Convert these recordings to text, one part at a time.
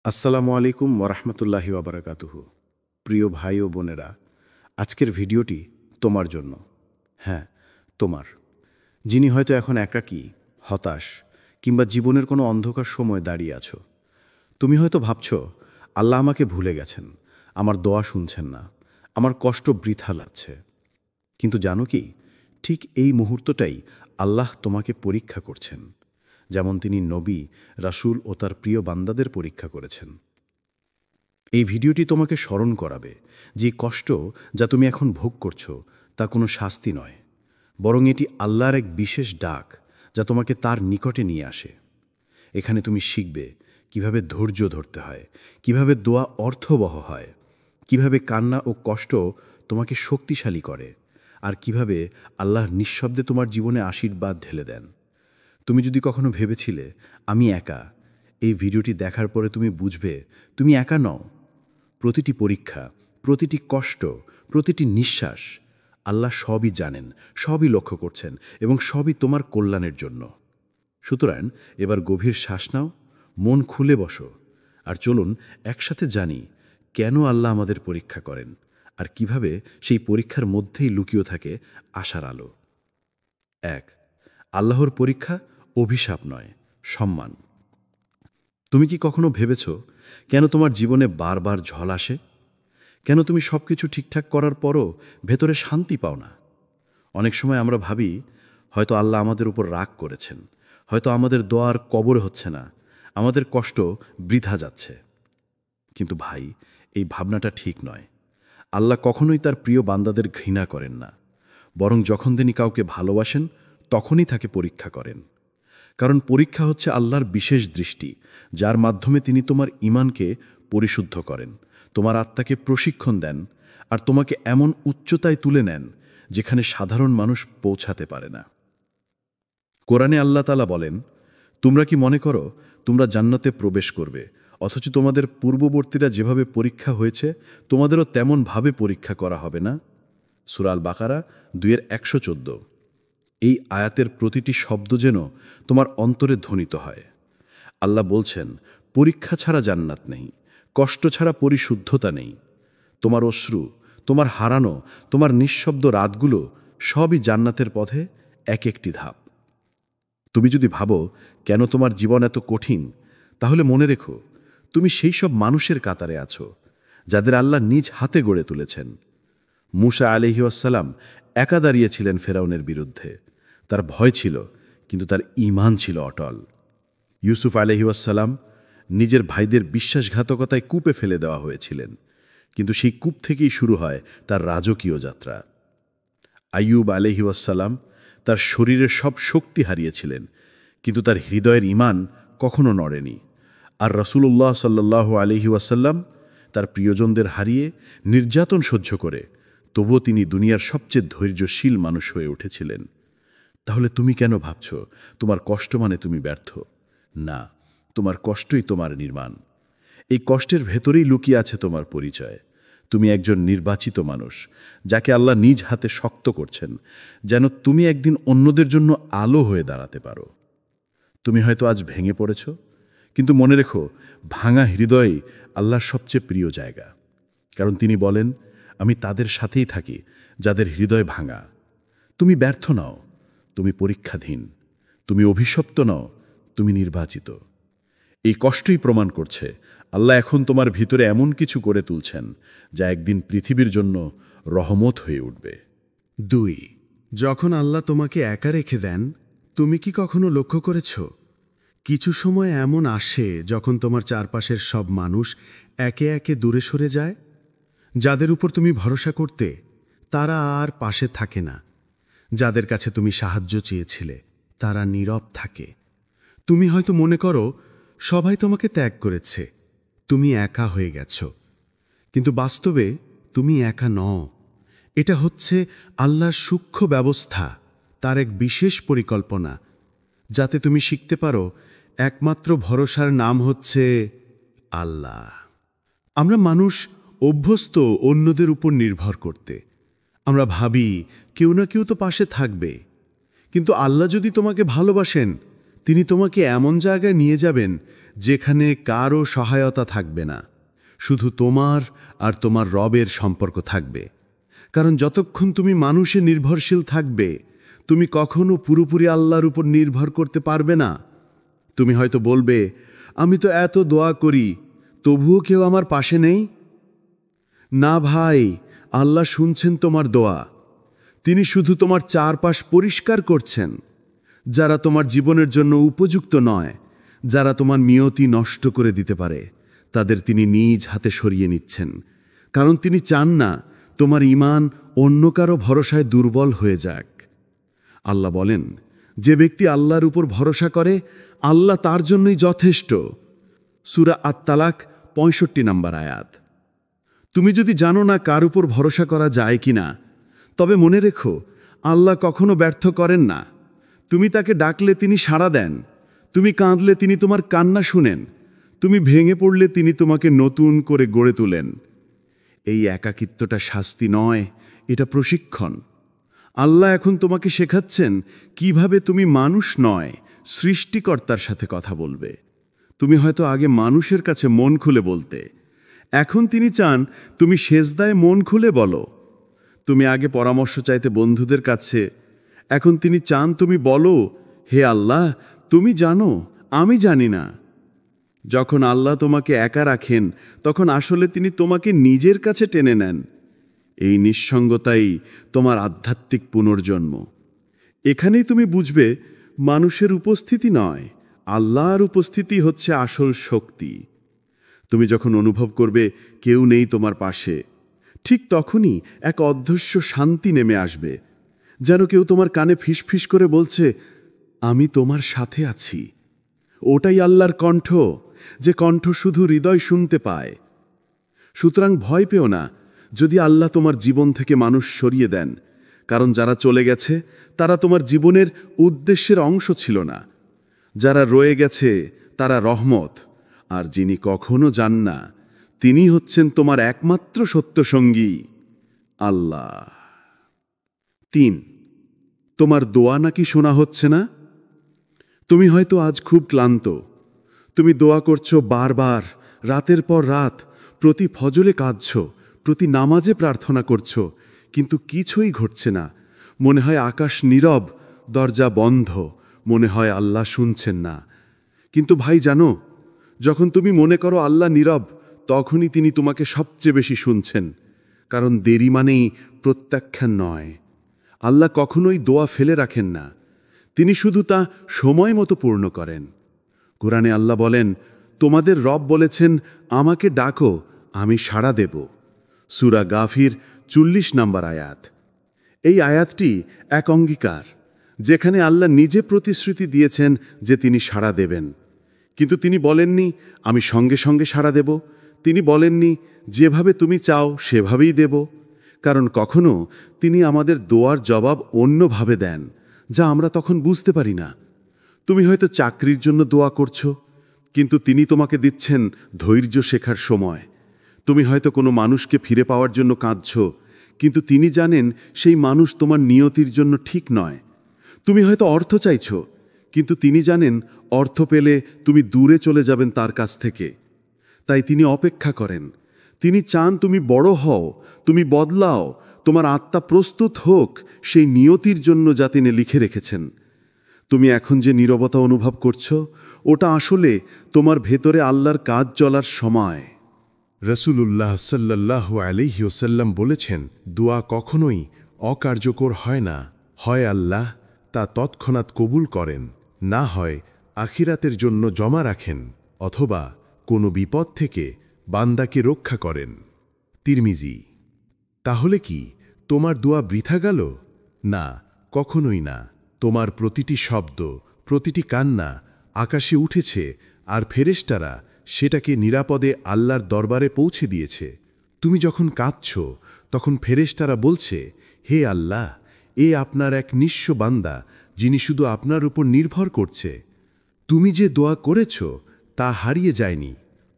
আসসালামু আলাইকুম ওরহমতুল্লাহি ওবরাকাতুহু। প্রিয় ভাই ও বোনেরা, আজকের ভিডিওটি তোমার জন্য। হ্যাঁ, তোমার, যিনি হয়তো এখন একাকী, হতাশ কিংবা জীবনের কোনো অন্ধকার সময় দাঁড়িয়ে আছো। তুমি হয়তো ভাবছ, আল্লাহ আমাকে ভুলে গেছেন, আমার দোয়া শুনছেন না, আমার কষ্ট বৃথা লাগছে। কিন্তু জানো কি, ঠিক এই মুহূর্তটাই আল্লাহ তোমাকে পরীক্ষা করছেন, যেমন তিনি নবী, রাসূল ও তার প্রিয় বান্দাদের পরীক্ষা করেছেন। এই ভিডিওটি তোমাকে স্মরণ করাবে যে কষ্ট যা তুমি এখন ভোগ করছো তা কোনো শাস্তি নয়, বরং এটি আল্লাহর এক বিশেষ ডাক যা তোমাকে তার নিকটে নিয়ে আসে। এখানে তুমি শিখবে কিভাবে ধৈর্য ধরতে হয়, কিভাবে দোয়া অর্থবহ হয়, কিভাবে কান্না ও কষ্ট তোমাকে শক্তিশালী করে, আর কিভাবে আল্লাহ নিঃশব্দে তোমার জীবনে আশীর্বাদ ঢেলে দেন। তুমি যদি কখনো ভেবেছিলে আমি একা, এই ভিডিওটি দেখার পরে তুমি বুঝবে তুমি একা নও। প্রতিটি পরীক্ষা, প্রতিটি কষ্ট, প্রতিটি নিঃশ্বাস আল্লাহ সবই জানেন, সবই লক্ষ্য করছেন এবং সবই তোমার কল্যাণের জন্য। সুতরাং এবার গভীর শ্বাস নাও, মন খুলে বসো, আর চলুন একসাথে জানি কেন আল্লাহ আমাদের পরীক্ষা করেন আর কিভাবে সেই পরীক্ষার মধ্যেই লুকিয়ে থাকে আশার আলো। 1, আল্লাহর পরীক্ষা অভিশাপ নয়, সম্মান। তুমি কি কখনো ভেবেছ কেন তোমার জীবনে বারবার ঝড় আসে? কেন তুমি সবকিছু ঠিকঠাক করার পরও ভেতরে শান্তি পাও না? অনেক সময় আমরা ভাবি হয়তো আল্লাহ আমাদের উপর রাগ করেছেন, হয়তো আমাদের দোয়ার কবর হচ্ছে না, আমাদের কষ্ট বৃথা যাচ্ছে। কিন্তু ভাই, এই ভাবনাটা ঠিক নয়। আল্লাহ কখনোই তার প্রিয় বান্দাদের ঘৃণা করেন না, বরং যখন তিনি কাউকে ভালোবাসেন তখনই তাকে পরীক্ষা করেন। কারণ পরীক্ষা হচ্ছে আল্লাহর বিশেষ দৃষ্টি, যার মাধ্যমে তিনি তোমার ঈমানকে পরিশুদ্ধ করেন, তোমার আত্মাকে প্রশিক্ষণ দেন, আর তোমাকে এমন উচ্চতায় তুলে নেন যেখানে সাধারণ মানুষ পৌঁছাতে পারে না। কোরআনে আল্লাহ তাআলা বলেন, তোমরা কি মনে করো তোমরা জান্নাতে প্রবেশ করবে, অথচ তোমাদের পূর্ববর্তীরা যেভাবে পরীক্ষা হয়েছে তোমাদেরও তেমনভাবে পরীক্ষা করা হবে না? সূরা আল বাকারা 2:114। এই আয়াতের প্রতিটি শব্দ যেন তোমার অন্তরে ধ্বনিত হয়। আল্লাহ বলছেন, পরীক্ষা ছাড়া জান্নাত নেই, কষ্ট ছাড়া পরিশুদ্ধতা নেই। তোমার অশ্রু, তোমার হারানো, তোমার নিঃশব্দ রাতগুলো সবই জান্নাতের পথে এক একটি ধাপ। তুমি যদি ভাবো কেন তোমার জীবন এত কঠিন, তাহলে মনে রেখো তুমি সেই সব মানুষের কাতারে আছো যাদের আল্লাহ নিজ হাতে গড়ে তুলেছেন। মূসা আলাইহিস-সালাম একা দাঁড়িয়েছিলেন ফেরাউনের বিরুদ্ধে। তার ভয় ছিল, কিন্তু তার ঈমান ছিল অটল। ইউসুফ আলাইহিস-সালাম নিজের ভাইদের বিশ্বাসঘাতকতায় কূপে ফেলে দেওয়া হয়েছিলেন, কিন্তু সেই কূপ থেকেই শুরু হয় তার রাজকীয় যাত্রা। আইয়ুব আলাইহিস-সালাম তার শরীরের সব শক্তি হারিয়েছিলেন, কিন্তু তার হৃদয়ের ঈমান কখনো নড়েনি। আর রাসূলুল্লাহ সাল্লাল্লাহু আলাইহি ওয়াসাল্লাম তার প্রিয়জনদের হারিয়ে নির্যাতন সহ্য করে তবুও তিনি দুনিয়ার সবচেয়ে ধৈর্যশীল মানুষ হয়ে উঠেছিলেন। তাহলে তুমি কেন ভাবছ তোমার কষ্ট মানে তুমি ব্যর্থ? না, তোমার কষ্টই তোমার নির্মাণ। এই কষ্টের ভেতরেই লুকিয়ে আছে তোমার পরিচয়। তুমি একজন নির্বাচিত মানুষ, যাকে আল্লাহ নিজ হাতে শক্ত করছেন, যেন তুমি একদিন অন্যদের জন্য আলো হয়ে দাঁড়াতে পারো। তুমি হয়তো আজ ভেঙে পড়েছ, কিন্তু মনে রেখো, ভাঙা হৃদয়ই আল্লাহর সবচেয়ে প্রিয় জায়গা। কারণ তিনি বলেন, আমি তাদের সাথেই থাকি যাদের হৃদয় ভাঙা। তুমি ব্যর্থ নও, তুমি পরীক্ষাধীন। তুমি অভিশপ্ত নও, তুমি নির্বাচিত। এই কষ্টই প্রমাণ করছে আল্লাহ এখন তোমার ভিতরে এমন কিছু করে তুলছেন যা একদিন পৃথিবীর জন্য রহমত হয়ে উঠবে। 2, যখন আল্লাহ তোমাকে একা রেখে দেন, তুমি কি কখনো লক্ষ্য করেছ কিছু সময় এমন আসে যখন তোমার চারপাশের সব মানুষ একে একে দূরে সরে যায়? যাদের উপর তুমি ভরসা করতে, তারা আর পাশে থাকে না। যাদের কাছে তুমি সাহায্য চেয়েছিলে, তারা নীরব থাকে। তুমি হয়তো মনে করো সবাই তোমাকে ত্যাগ করেছে, তুমি একা হয়ে গেছ। কিন্তু বাস্তবে তুমি একা নও। এটা হচ্ছে আল্লাহর সূক্ষ্ম ব্যবস্থা, তার এক বিশেষ পরিকল্পনা, যাতে তুমি শিখতে পারো একমাত্র ভরসার নাম হচ্ছে আল্লাহ। আমরা মানুষ অভ্যস্ত অন্যদের উপর নির্ভর করতে। আমরা ভাবি কেউ না কেউ তো পাশে থাকবে। কিন্তু আল্লাহ যদি তোমাকে ভালোবাসেন, তিনি তোমাকে এমন জায়গায় নিয়ে যাবেন যেখানে কারও সহায়তা থাকবে না, শুধু তোমার আর তোমার রবের সম্পর্ক থাকবে। কারণ যতক্ষণ তুমি মানুষে নির্ভরশীল থাকবে, তুমি কখনো পুরোপুরি আল্লাহর উপর নির্ভর করতে পারবে না। তুমি হয়তো বলবে, আমি তো এত দোয়া করি, তবুও কেউ আমার পাশে নেই। না ভাই, আল্লাহ শুনছেন তোমার দোয়া। তিনি শুধু তোমার চারপাশ পরিষ্কার করছেন। যারা তোমার জীবনের জন্য উপযুক্ত নয়, যারা তোমার নিয়তি নষ্ট করে দিতে পারে, তাদের তিনি নিজ হাতে সরিয়ে নিচ্ছেন। কারণ তিনি চান না তোমার ঈমান অন্য কারো ভরসায় দুর্বল হয়ে যাক। আল্লাহ বলেন, যে ব্যক্তি আল্লাহর উপর ভরসা করে, আল্লাহ তার জন্যই যথেষ্ট। সূরা আত-তালাক ৬৫ নম্বর আয়াত। তুমি যদি জানো না কার উপর ভরসা করা যায় কিনা, তবে মনে রেখো, আল্লাহ কখনো ব্যর্থ করেন না। তুমি তাকে ডাকলে তিনি সাড়া দেন। তুমি কাঁদলে তিনি তোমার কান্না শুনেন। তুমি ভেঙে পড়লে তিনি তোমাকে নতুন করে গড়ে তোলেন। এই একাকিত্বটা শাস্তি নয়, এটা প্রশিক্ষণ। আল্লাহ এখন তোমাকে শেখাচ্ছেন কিভাবে তুমি মানুষ নয়, সৃষ্টিকর্তার সাথে কথা বলবে। তুমি হয়তো আগে মানুষের কাছে মন খুলে বলতে, এখন তিনি চান তুমি সেজদায় মন খুলে বলো। তুমি আগে পরামর্শ চাইতে বন্ধুদের কাছে, এখন তিনি চান তুমি বলো, হে আল্লাহ, তুমি জানো, আমি জানি না। যখন আল্লাহ তোমাকে একা রাখেন, তখন আসলে তিনি তোমাকে নিজের কাছে টেনে নেন। এই নিঃসঙ্গতাই তোমার আধ্যাত্মিক পুনর্জন্ম। এখানেই তুমি বুঝবে, মানুষের উপস্থিতি নয়, আল্লাহর উপস্থিতি হচ্ছে আসল শক্তি। তুমি যখন অনুভব করবে কেউ নেই তোমার পাশে, ঠিক তখনই এক অদৃশ্য শান্তি নেমে আসবে, যেন কেউ তোমার কানে ফিসফিস করে বলছে, আমি তোমার সাথে আছি। ওটাই আল্লাহর কণ্ঠ, যে কণ্ঠ শুধু হৃদয় শুনতে পায়। সুতরাং ভয় পেও না যদি আল্লাহ তোমার জীবন থেকে মানুষ সরিয়ে দেন, কারণ যারা চলে গেছে তারা তোমার জীবনের উদ্দেশ্যের অংশ ছিল না। যারা রয়ে গেছে তারা রহমত, আর যিনি কখনো যান না, তিনি হচ্ছেন তোমার একমাত্র সত্যসঙ্গী, আল্লাহ। ৩, তোমার দোয়া নাকি শোনা হচ্ছে না? তুমি হয়তো আজ খুব ক্লান্ত। তুমি দোয়া করছো বারবার, রাতের পর রাত, প্রতি ফজরে কাঁদছো, প্রতি নামাজে প্রার্থনা করছো, কিন্তু কিছুই ঘটছে না। মনে হয় আকাশ নীরব, দরজা বন্ধ, মনে হয় আল্লাহ শুনছেন না। কিন্তু ভাই জানো, যখন তুমি মনে করো আল্লাহ নীরব, তখনই তিনি তোমাকে সবচেয়ে বেশি শুনছেন। কারণ দেরি মানেই প্রত্যাখ্যান নয়। আল্লাহ কখনোই দোয়া ফেলে রাখেন না, তিনি শুধু তা সময় মতো পূর্ণ করেন। কোরআনে আল্লাহ বলেন, তোমাদের রব বলেছেন, আমাকে ডাকো, আমি সাড়া দেব। সূরা গাফির ৪০ নম্বর আয়াত। এই আয়াতটি এক অঙ্গীকার, যেখানে আল্লাহ নিজে প্রতিশ্রুতি দিয়েছেন যে তিনি সাড়া দেবেন। কিন্তু তিনি বলেননি, আমি সঙ্গে সঙ্গে সাড়া দেব। তিনি বলেননি, যেভাবে তুমি চাও সেভাবেই দেব। কারণ কখনো তিনি আমাদের দোয়ার জবাব অন্যভাবে দেন, যা আমরা তখন বুঝতে পারি না। তুমি হয়তো চাকরির জন্য দোয়া করছো, কিন্তু তিনি তোমাকে দিচ্ছেন ধৈর্য শেখার সময়। তুমি হয়তো কোনো মানুষকে ফিরে পাওয়ার জন্য কাঁদছো, কিন্তু তিনি জানেন সেই মানুষ তোমার নিয়তির জন্য ঠিক নয়। তুমি হয়তো অর্থ চাইছো, কিন্তু তিনি জানেন অর্থ পেলে তুমি দূরে চলে যাবেন তার কাছ থেকে। তাই তিনি অপেক্ষা করেন। তিনি চান তুমি বড় হও, তুমি বদলাও, তোমার আত্মা প্রস্তুত হোক সেই নিয়তির জন্য যা তিনি লিখে রেখেছেন। তুমি এখন যে নীরবতা অনুভব করছো, ওটা আসলে তোমার ভেতরে আল্লাহর কাজ চলার সময়। রাসূলুল্লাহ সাল্লাল্লাহু আলাইহি ওয়াসাল্লাম বলেছেন, দোয়া কখনোই অকার্যকর হয় না। হয় আল্লাহ তা তৎক্ষণাৎ কবুল করেন, না হয় আখিরাতের জন্য জমা রাখেন, অথবা কোনো বিপদ থেকে বান্দাকে রক্ষা করেন। তিরমিজি। তাহলে কি তোমার দোয়া বৃথা গেল? না, কখনোই না। তোমার প্রতিটি শব্দ, প্রতিটি কান্না আকাশে উঠেছে, আর ফেরেশতারা সেটাকে নিরাপদে আল্লাহর দরবারে পৌঁছে দিয়েছে। তুমি যখন কাঁদছ, তখন ফেরেশতারা বলছে, হে আল্লাহ, এ আপনার এক নিঃস্ব বান্দা, যিনি শুধু আপনার উপর নির্ভর করছে। তুমি যে দোয়া করেছ তা হারিয়ে যায়নি।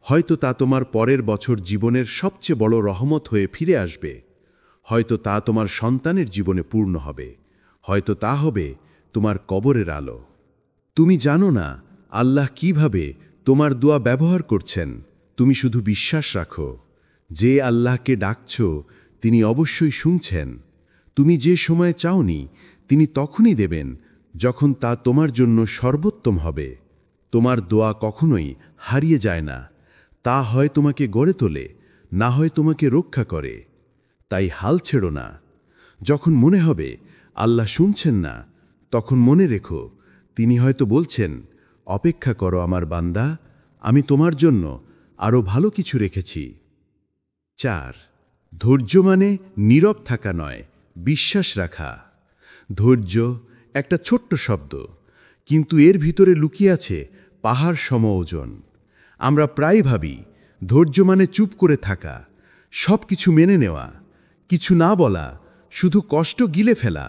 হয়তো তা তোমার পরের বছর জীবনের সবচেয়ে বড় রহমত হয়ে ফিরে আসবে। হয়তো তা তোমার সন্তানের জীবনে পূর্ণ হবে। হয়তো তা হবে তোমার কবরের আলো। তুমি জানো না আল্লাহ কিভাবে তোমার দোয়া ব্যবহার করছেন, তুমি শুধু বিশ্বাস রাখো। যে আল্লাহকে ডাকছ তিনি অবশ্যই শুনছেন। তুমি যে সময়ে চাওনি তিনি তখনই দেবেন যখন তা তোমার জন্য সর্বোত্তম হবে। তোমার দোয়া কখনোই হারিয়ে যায় না, তা হয় তোমাকে গড়ে তোলে, না হয় তোমাকে রক্ষা করে। তাই হাল ছেড়ো না। যখন মনে হবে আল্লাহ শুনছেন না, তখন মনে রেখো তিনি হয়তো বলছেন, অপেক্ষা করো আমার বান্দা, আমি তোমার জন্য আরও ভালো কিছু রেখেছি। 4. ধৈর্য মানে নীরব থাকা নয়, বিশ্বাস রাখা। ধৈর্য একটা ছোট্ট শব্দ, কিন্তু এর ভিতরে লুকিয়ে আছে পাহাড় সম ওজন। আমরা প্রায় ভাবি ধৈর্য মানে চুপ করে থাকা, সব কিছু মেনে নেওয়া, কিছু না বলা, শুধু কষ্ট গিলে ফেলা।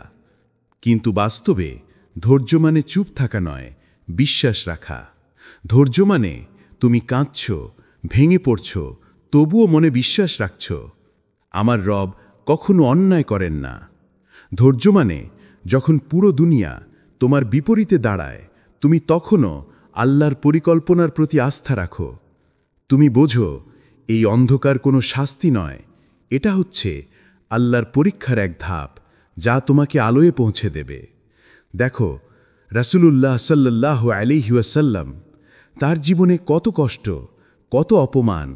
কিন্তু বাস্তবে ধৈর্য মানে চুপ থাকা নয়, বিশ্বাস রাখা। ধৈর্য মানে তুমি কাঁদছ, ভেঙে পড়ছ, তবুও মনে বিশ্বাস রাখছ, আমার রব কখনো অন্যায় করেন না। ধৈর্য মানে যখন পুরো দুনিয়া তোমার বিপরীতে দাঁড়ায়, তুমি তখনও আল্লাহর পরিকল্পনার প্রতি আস্থা রাখো। তুমি বোঝো এই অন্ধকার কোনো শাস্তি নয়, এটা হচ্ছে আল্লাহর পরীক্ষার এক ধাপ, যা তোমাকে আলোয় পৌঁছে দেবে। দেখো, রাসূলুল্লাহ সাল্লাল্লাহু আলাইহি ওয়াসাল্লাম, তার জীবনে কত কষ্ট, কত অপমান,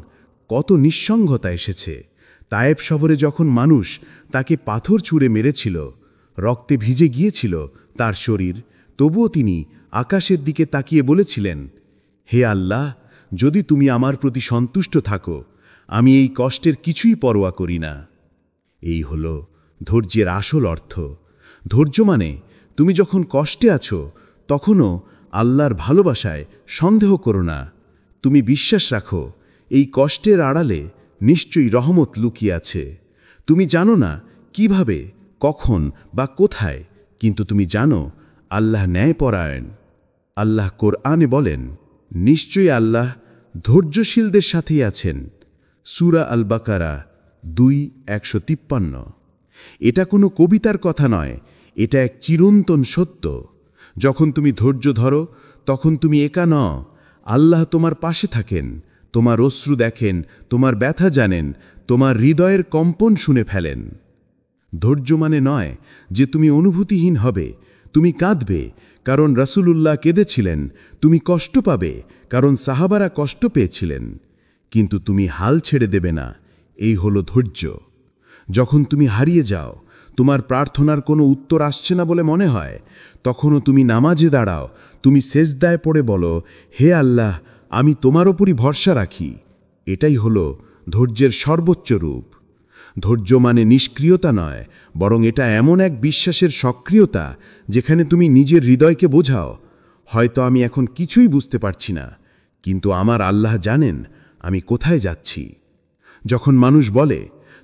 কত নিঃসঙ্গতা এসেছে। তায়েব শহরে যখন মানুষ তাকে পাথর ছুঁড়ে মেরেছিল, রক্তে ভিজে গিয়েছিল তার শরীর, তবুও তিনি আকাশের দিকে তাকিয়ে বলেছিলেন, হে আল্লাহ, যদি তুমি আমার প্রতি সন্তুষ্ট থাকো, আমি এই কষ্টের কিছুই পরোয়া করি না। এই হল ধৈর্যের আসল অর্থ। ধৈর্য মানে তুমি যখন কষ্টে আছো তখনও আল্লাহর ভালোবাসায় সন্দেহ করো না। তুমি বিশ্বাস রাখো এই কষ্টের আড়ালে নিশ্চয়ই রহমত লুকিয়ে আছে। তুমি জানো না কিভাবে, কখন বা কোথায়, কিন্তু তুমি জানো আল্লাহ ন্যায়পরায়ণ। আল্লাহ কোরআনে বলেন, নিশ্চয়ই আল্লাহ ধৈর্যশীলদের সাথেই আছেন। সূরা আল বাকারা 2:153। এটা কোনো কবিতার কথা নয়, এটা এক চিরন্তন সত্য। যখন তুমি ধৈর্য ধরো তখন তুমি একা নও, আল্লাহ তোমার পাশে থাকেন, তোমার অশ্রু দেখেন, তোমার ব্যথা জানেন, তোমার হৃদয়ের কম্পন শুনে ফেলেন। ধৈর্য মানে নয় যে তুমি অনুভূতিহীন হবে, তুমি কাঁদবে কারণ রাসূলুল্লাহ কেঁদেছিলেন, তুমি কষ্ট পাবে কারণ সাহাবারা কষ্ট পেয়েছিলেন, কিন্তু তুমি হাল ছেড়ে দেবে না। এই হলো ধৈর্য। যখন তুমি হারিয়ে যাও, তোমার প্রার্থনার কোনো উত্তর আসছে না বলে মনে হয়, তখনও তুমি নামাজে দাঁড়াও, তুমি সেজদায় পড়ে বলো, হে আল্লাহ, আমি তোমার ওপরই ভরসা রাখি। এটাই হলো ধৈর্যের সর্বোচ্চ রূপ। ধৈর্য মানে নিষ্ক্রিয়তা নয়, বরং এটা এমন এক বিশ্বাসের সক্রিয়তা যেখানে তুমি নিজের হৃদয়কে বোঝাও, হয়তো আমি এখন কিছুই বুঝতে পারছি না, কিন্তু আমার আল্লাহ জানেন আমি কোথায় যাচ্ছি। যখন মানুষ বলে,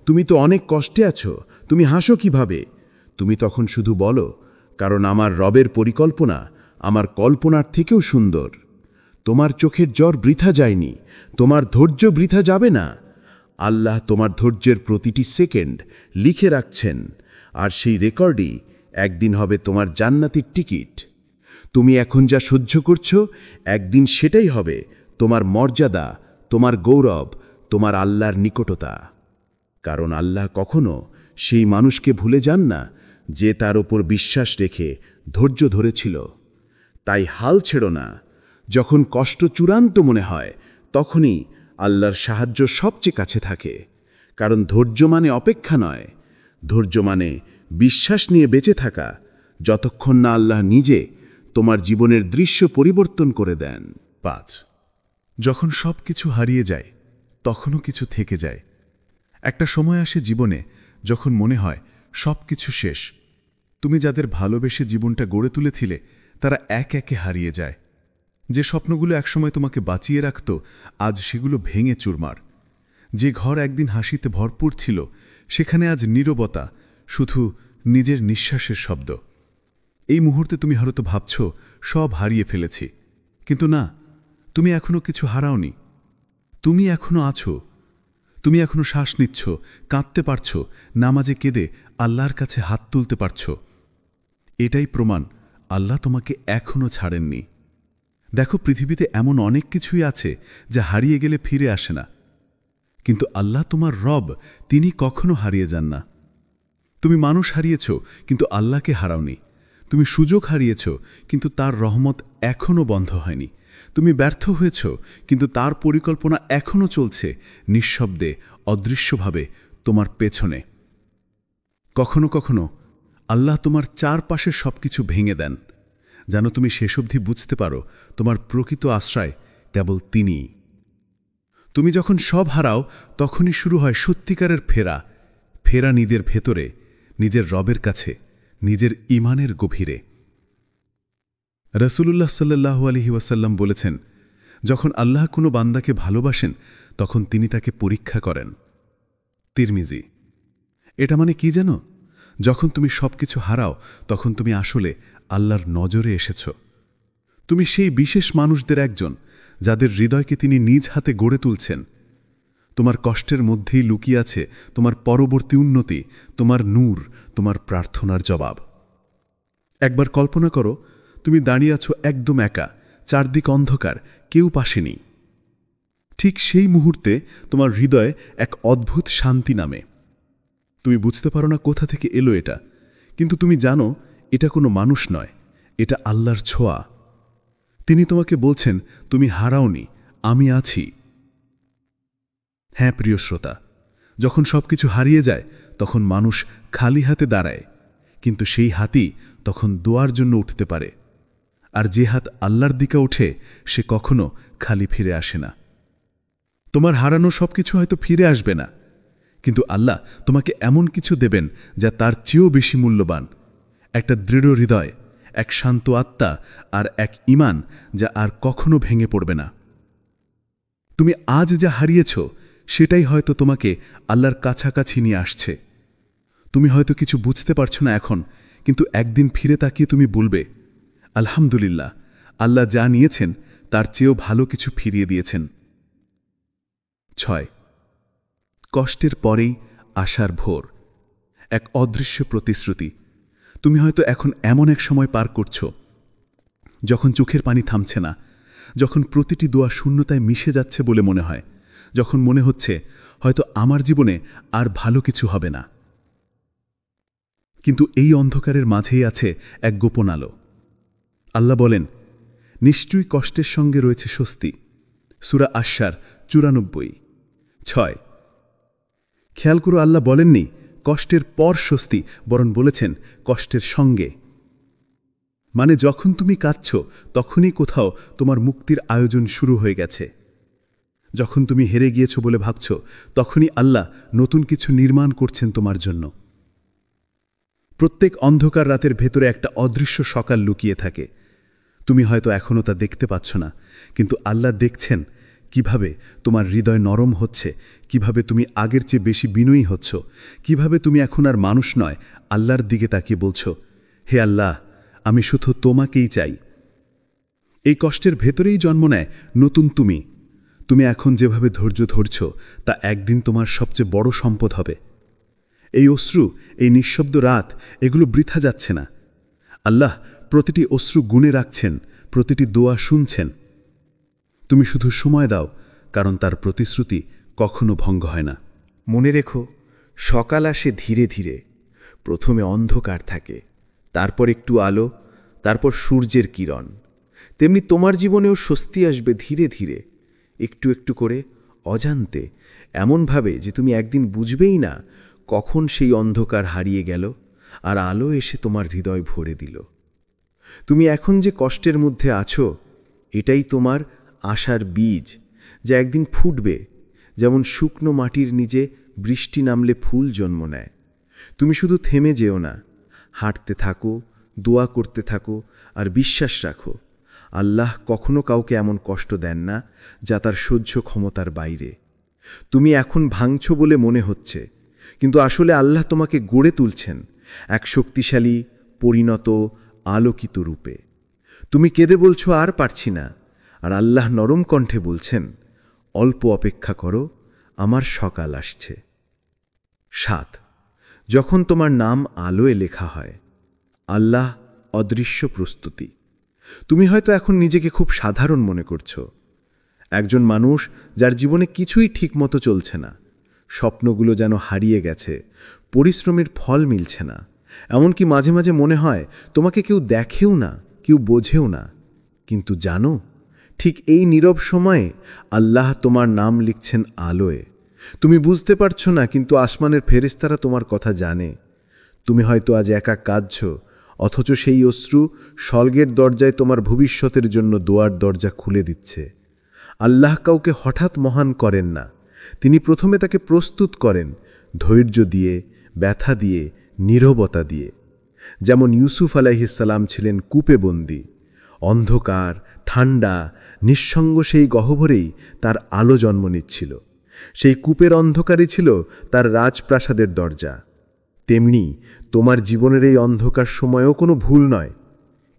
তুমি তো অনেক কষ্টে আছো, তুমি হাসো কিভাবে, তুমি তখন শুধু বলো, কারণ আমার রবের পরিকল্পনা আমার কল্পনার থেকেও সুন্দর। তোমার চোখের জল বৃথা যায়নি, তোমার ধৈর্য বৃথা যাবে না। আল্লাহ তোমার ধৈর্যের প্রতিটি সেকেন্ড লিখে রাখছেন, আর সেই রেকর্ডই একদিন হবে তোমার জান্নাতের টিকিট। তুমি এখন যা সহ্য করছো, একদিন সেটাই হবে তোমার মর্যাদা, তোমার গৌরব, তোমার আল্লাহর নিকটতা। কারণ আল্লাহ কখনো সেই মানুষকে ভুলে যান না যে তার ওপর বিশ্বাস রেখে ধৈর্য ধরেছিল। তাই হাল ছেড়ো না। যখন কষ্ট চূড়ান্ত মনে হয়, তখনই আল্লাহর সাহায্য সবচেয়ে কাছে থাকে। কারণ ধৈর্য মানে অপেক্ষা নয়, ধৈর্য মানে বিশ্বাস নিয়ে বেঁচে থাকা, যতক্ষণ না আল্লাহ নিজে তোমার জীবনের দৃশ্য পরিবর্তন করে দেন। 5. যখন সব কিছু হারিয়ে যায়, তখনও কিছু থেকে যায়। একটা সময় আসে জীবনে যখন মনে হয় সব কিছু শেষ। তুমি যাদের ভালোবেসে জীবনটা গড়ে তুলেছিলে, তারা এক একে হারিয়ে যায়। যে স্বপ্নগুলো একসময় তোমাকে বাঁচিয়ে রাখত, আজ সেগুলো ভেঙে চুরমার। যে ঘর একদিন হাসিতে ভরপুর ছিল, সেখানে আজ নীরবতা, শুধু নিজের নিঃশ্বাসের শব্দ। এই মুহূর্তে তুমি হয়তো ভাবছ সব হারিয়ে ফেলেছি, কিন্তু না, তুমি এখনো কিছু হারাওনি। তুমি এখনো আছো, তুমি এখনো শ্বাস নিচ্ছ, কাঁদতে পারছ, নামাজে কেঁদে আল্লাহর কাছে হাত তুলতে পারছ। এটাই প্রমাণ আল্লাহ তোমাকে এখনো ছাড়েননি। দেখো, পৃথিবীতে এমন অনেক কিছুই আছে যা হারিয়ে গেলে ফিরে আসে না, কিন্তু আল্লাহ তোমার রব, তিনি কখনো হারিয়ে যান না। তুমি মানুষ হারিয়েছ, কিন্তু আল্লাহকে হারাওনি। তুমি সুযোগ হারিয়েছ, কিন্তু তার রহমত এখনও বন্ধ হয়নি। তুমি ব্যর্থ হয়েছ, কিন্তু তার পরিকল্পনা এখনও চলছে, নিঃশব্দে, অদৃশ্যভাবে তোমার পেছনে। কখনো কখনো আল্লাহ তোমার চারপাশের সবকিছু ভেঙে দেন, যেন তুমি শেষ অবধি বুঝতে পারো তোমার প্রকৃত আশ্রয় কেবল তিনিই। তুমি যখন সব হারাও, তখনই শুরু হয় সত্যিকারের ফেরা নিজের ভেতরে, নিজের রবের কাছে, নিজের ঈমানের গভীরে। রাসূলুল্লাহ সাল্লাল্লাহু আলাইহি ওয়াসাল্লাম বলেছেন, যখন আল্লাহ কোনো বান্দাকে ভালোবাসেন, তখন তিনি তাকে পরীক্ষা করেন। তিরমিজি। এটা মানে কি জানো? যখন তুমি সবকিছু হারাও, তখন তুমি আসলে আল্লাহর নজরে এসেছ। তুমি সেই বিশেষ মানুষদের একজন, যাদের হৃদয়কে তিনি নিজ হাতে গড়ে তুলছেন। তোমার কষ্টের মধ্যেই লুকিয়ে আছে তোমার পরবর্তী উন্নতি, তোমার নূর, তোমার প্রার্থনার জবাব। একবার কল্পনা করো, তুমি দাঁড়িয়ে আছো একদম একা, চারদিক অন্ধকার, কেউ পাশে নেই। ঠিক সেই মুহূর্তে তোমার হৃদয়ে এক অদ্ভুত শান্তি নামে। তুমি বুঝতে পারো না কোথা থেকে এলো এটা, কিন্তু তুমি জানো এটা কোনো মানুষ নয়, এটা আল্লাহর ছোঁয়া। তিনি তোমাকে বলছেন, তুমি হারাওনি, আমি আছি। হ্যাঁ প্রিয় শ্রোতা, যখন সবকিছু হারিয়ে যায়, তখন মানুষ খালি হাতে দাঁড়ায়, কিন্তু সেই হাতই তখন দোয়ার জন্য উঠতে পারে। আর যে হাত আল্লাহর দিকে ওঠে, সে কখনো খালি ফিরে আসে না। তোমার হারানো সবকিছু হয়তো ফিরে আসবে না, কিন্তু আল্লাহ তোমাকে এমন কিছু দেবেন যা তার চেয়েও বেশি মূল্যবান। একটা দৃঢ় হৃদয়, এক শান্ত আত্মা, আর এক ঈমান যা আর কখনো ভেঙে পড়বে না। তুমি আজ যা হারিয়েছ, সেটাই হয়তো তোমাকে আল্লাহর কাছাকাছি নিয়ে আসছে। তুমি হয়তো কিছু বুঝতে পারছো না এখন, কিন্তু একদিন ফিরে তাকিয়ে তুমি বলবে, আলহামদুলিল্লাহ, আল্লাহ যা নিয়েছেন তার চেয়েও ভালো কিছু ফিরিয়ে দিয়েছেন। 6. কষ্টের পরেই আশার ভোর। এক অদৃশ্য প্রতিশ্রুতি। তুমি হয়তো এখন এমন এক সময় পার করছো, যখন চোখের পানি থামছে না, যখন প্রতিটি দোয়া শূন্যতায় মিশে যাচ্ছে বলে মনে হয়, যখন মনে হচ্ছে হয়তো আমার জীবনে আর ভালো কিছু হবে না। কিন্তু এই অন্ধকারের মাঝেই আছে এক গোপন আলো। আল্লাহ বলেন, নিশ্চয়ই কষ্টের সঙ্গে রয়েছে স্বস্তি। সূরা আশ-শার 94। 6। খেয়াল করো, আল্লাহ বলেননি কষ্টের পর স্বস্তি, বরং বলেছেন কষ্টের সঙ্গে। মানে যখন তুমি কাঁদছ, তখনই কোথাও তোমার মুক্তির আয়োজন শুরু হয়ে গেছে। যখন তুমি হেরে গিয়েছ বলে ভাবছ, তখনই আল্লাহ নতুন কিছু নির্মাণ করছেন তোমার জন্য। প্রত্যেক অন্ধকার রাতের ভেতরে একটা অদৃশ্য সকাল লুকিয়ে থাকে। তুমি হয়তো এখনও তা দেখতে পাচ্ছ না, কিন্তু আল্লাহ দেখছেন কিভাবে তোমার হৃদয় নরম হচ্ছে, কিভাবে তুমি আগের চেয়ে বেশি বিনয়ী হচ্ছ, কিভাবে তুমি এখন আর মানুষ নয়, আল্লাহর দিকে তাকিয়ে বলছ, হে আল্লাহ, আমি শুধু তোমাকেই চাই। এই কষ্টের ভেতরেই জন্ম নেয় নতুন তুমি। তুমি এখন যেভাবে ধৈর্য ধরছ, তা একদিন তোমার সবচেয়ে বড় সম্পদ হবে। এই অশ্রু, এই নিঃশব্দ রাত, এগুলো বৃথা যাচ্ছে না। আল্লাহ প্রতিটি অশ্রু গুণে রাখছেন, প্রতিটি দোয়া শুনছেন। তুমি শুধু সময় দাও, কারণ তার প্রতিশ্রুতি কখনো ভঙ্গ হয় না। মনে রেখো, সকাল আসে ধীরে ধীরে। প্রথমে অন্ধকার থাকে, তারপর একটু আলো, তারপর সূর্যের কিরণ। তেমনি তোমার জীবনেও স্বস্তি আসবে ধীরে ধীরে, একটু একটু করে, অজান্তে, এমনভাবে যে তুমি একদিন বুঝবেই না কখন সেই অন্ধকার হারিয়ে গেল আর আলো এসে তোমার হৃদয় ভরে দিল। তুমি এখন যে কষ্টের মধ্যে আছো, এটাই তোমার আশার বীজ, যা একদিন ফুটবে, যেমন শুকনো মাটির নিচে বৃষ্টি নামলে ফুল জন্ম নেয়। তুমি শুধু থেমে যেও না, হাঁটতে থাকো, দোয়া করতে থাকো, আর বিশ্বাস রাখো, আল্লাহ কখনো কাউকে এমন কষ্ট দেন না যা তার সহ্য ক্ষমতার বাইরে। তুমি এখন ভাঙছ বলে মনে হচ্ছে, কিন্তু আসলে আল্লাহ তোমাকে গড়ে তুলছেন এক শক্তিশালী, পরিণত, আলোকিত রূপে। তুমি কেঁদে বলছো আর পারছি না, আর আল্লাহ নরম কণ্ঠে বলছেন, অল্প অপেক্ষা করো, আমার সকাল আসছে। 7. যখন তোমার নাম আলোয় লেখা হয়। আল্লাহ অদৃশ্য প্রস্তুতি। তুমি হয়তো এখন নিজেকে খুব সাধারণ মনে করছো, একজন মানুষ যার জীবনে কিছুই ঠিকমতো চলছে না, স্বপ্নগুলো যেন হারিয়ে গেছে, পরিশ্রমের ফল মিলছে না। এমনকি মাঝে মাঝে মনে হয় তোমাকে কেউ দেখেও না, কেউ বোঝেও না। কিন্তু জানো, ঠিক এই নীরব সময়ে আল্লাহ তোমার নাম লিখছেন আলোয়। তুমি বুঝতে পারছো না, কিন্তু আসমানের ফেরেশতারা তোমার কথা জানে। তুমি হয়তো আজ একা কাঁদছ, অথচ সেই অশ্রু স্বর্গের দরজায় তোমার ভবিষ্যতের জন্য দোয়ার দরজা খুলে দিচ্ছে। আল্লাহ কাউকে হঠাৎ মহান করেন না, তিনি প্রথমে তাকে প্রস্তুত করেন ধৈর্য দিয়ে, ব্যথা দিয়ে, নীরবতা দিয়ে। যেমন ইউসুফ আলাইহিসসালাম ছিলেন কূপে বন্দী, অন্ধকার, ঠান্ডা, নিঃসঙ্গ সেই গহ্বরেই তার আলো জন্ম নিচ্ছিল। সেই কূপের অন্ধকারই ছিল তার রাজপ্রাসাদের দরজা। তেমনি তোমার জীবনের এই অন্ধকার সময়েও কোনো ভুল নয়,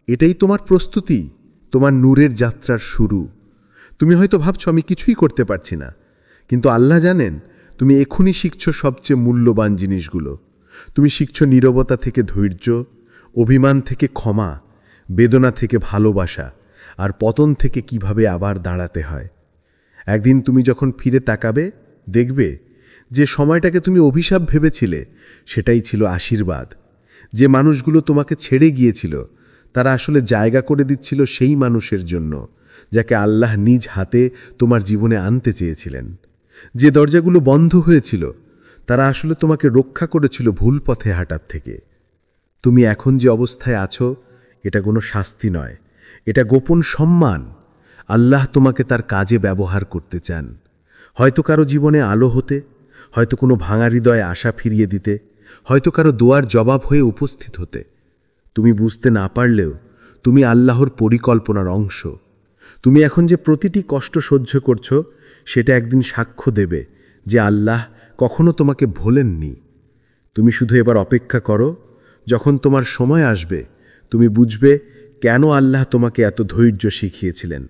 এটাই তোমার প্রস্তুতি, তোমার নূরের যাত্রার শুরু। তুমি হয়তো ভাবছো আমি কিছুই করতে পারছি না, কিন্তু আল্লাহ জানেন তুমি এখনই শিখছো সবচেয়ে মূল্যবান জিনিসগুলো। তুমি শিখছো নীরবতা থেকে ধৈর্য, অভিমান থেকে ক্ষমা, বেদনা থেকে ভালোবাসা, আর পতন থেকে কিভাবে আবার দাঁড়াতে হয়। একদিন তুমি যখন ফিরে তাকাবে, দেখবে যে সময়টাকে তুমি অভিশাপ ভেবেছিলে সেটাই ছিল আশীর্বাদ। যে মানুষগুলো তোমাকে ছেড়ে গিয়েছিল তারা আসলে জায়গা করে দিচ্ছিল সেই মানুষের জন্য যাকে আল্লাহ নিজ হাতে তোমার জীবনে আনতে চেয়েছিলেন। যে দরজাগুলো বন্ধ হয়েছিল তারা আসলে তোমাকে রক্ষা করেছিল ভুল পথে হাঁটার থেকে। তুমি এখন যে অবস্থায় আছো এটা কোনো শাস্তি নয়, এটা গোপন সম্মান। আল্লাহ তোমাকে তার কাজে ব্যবহার করতে চান, হয়তো কারো জীবনে আলো হতে, হয়তো কোনো ভাঙা হৃদয়ে আশা ফিরিয়ে দিতে, হয়তো কারো দোয়ার জবাব হয়ে উপস্থিত হতে। তুমি বুঝতে না পারলেও তুমি আল্লাহর পরিকল্পনার অংশ। তুমি এখন যে প্রতিটি কষ্ট সহ্য করছো সেটা একদিন সাক্ষ্য দেবে যে আল্লাহ কখনো তোমাকে ভোলেননি। তুমি শুধু এবার অপেক্ষা করো, যখন তোমার সময় আসবে তুমি বুঝবে কেন আল্লাহ তোমাকে এত ধৈর্য শিখিয়েছিলেন।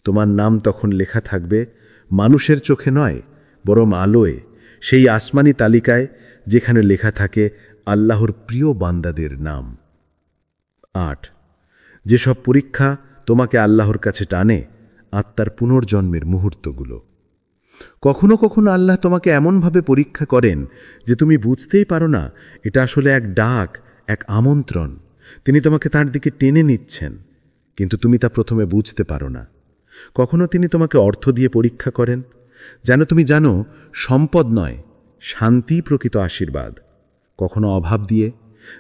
তোমার নাম তখন লেখা থাকবে মানুষের চোখে নয়, বরং আলোয়, সেই আসমানি তালিকায় যেখানে লেখা থাকে আল্লাহর প্রিয় বান্দাদের নাম। ৮. যেসব পরীক্ষা তোমাকে আল্লাহর কাছে টানে, আত্মার পুনর্জন্মের মুহূর্তগুলো। কখনো কখনো আল্লাহ তোমাকে এমনভাবে পরীক্ষা করেন যে তুমি বুঝতেই পারো না এটা আসলে এক ডাক, এক আমন্ত্রণ। তিনি তোমাকে তার দিকে টেনে নিচ্ছেন, কিন্তু তুমি তা প্রথমে বুঝতে পারো না। কখনো তিনি তোমাকে অর্থ দিয়ে পরীক্ষা করেন, যেন তুমি জানো সম্পদ নয়, শান্তি প্রকৃত আশীর্বাদ। কখনো অভাব দিয়ে,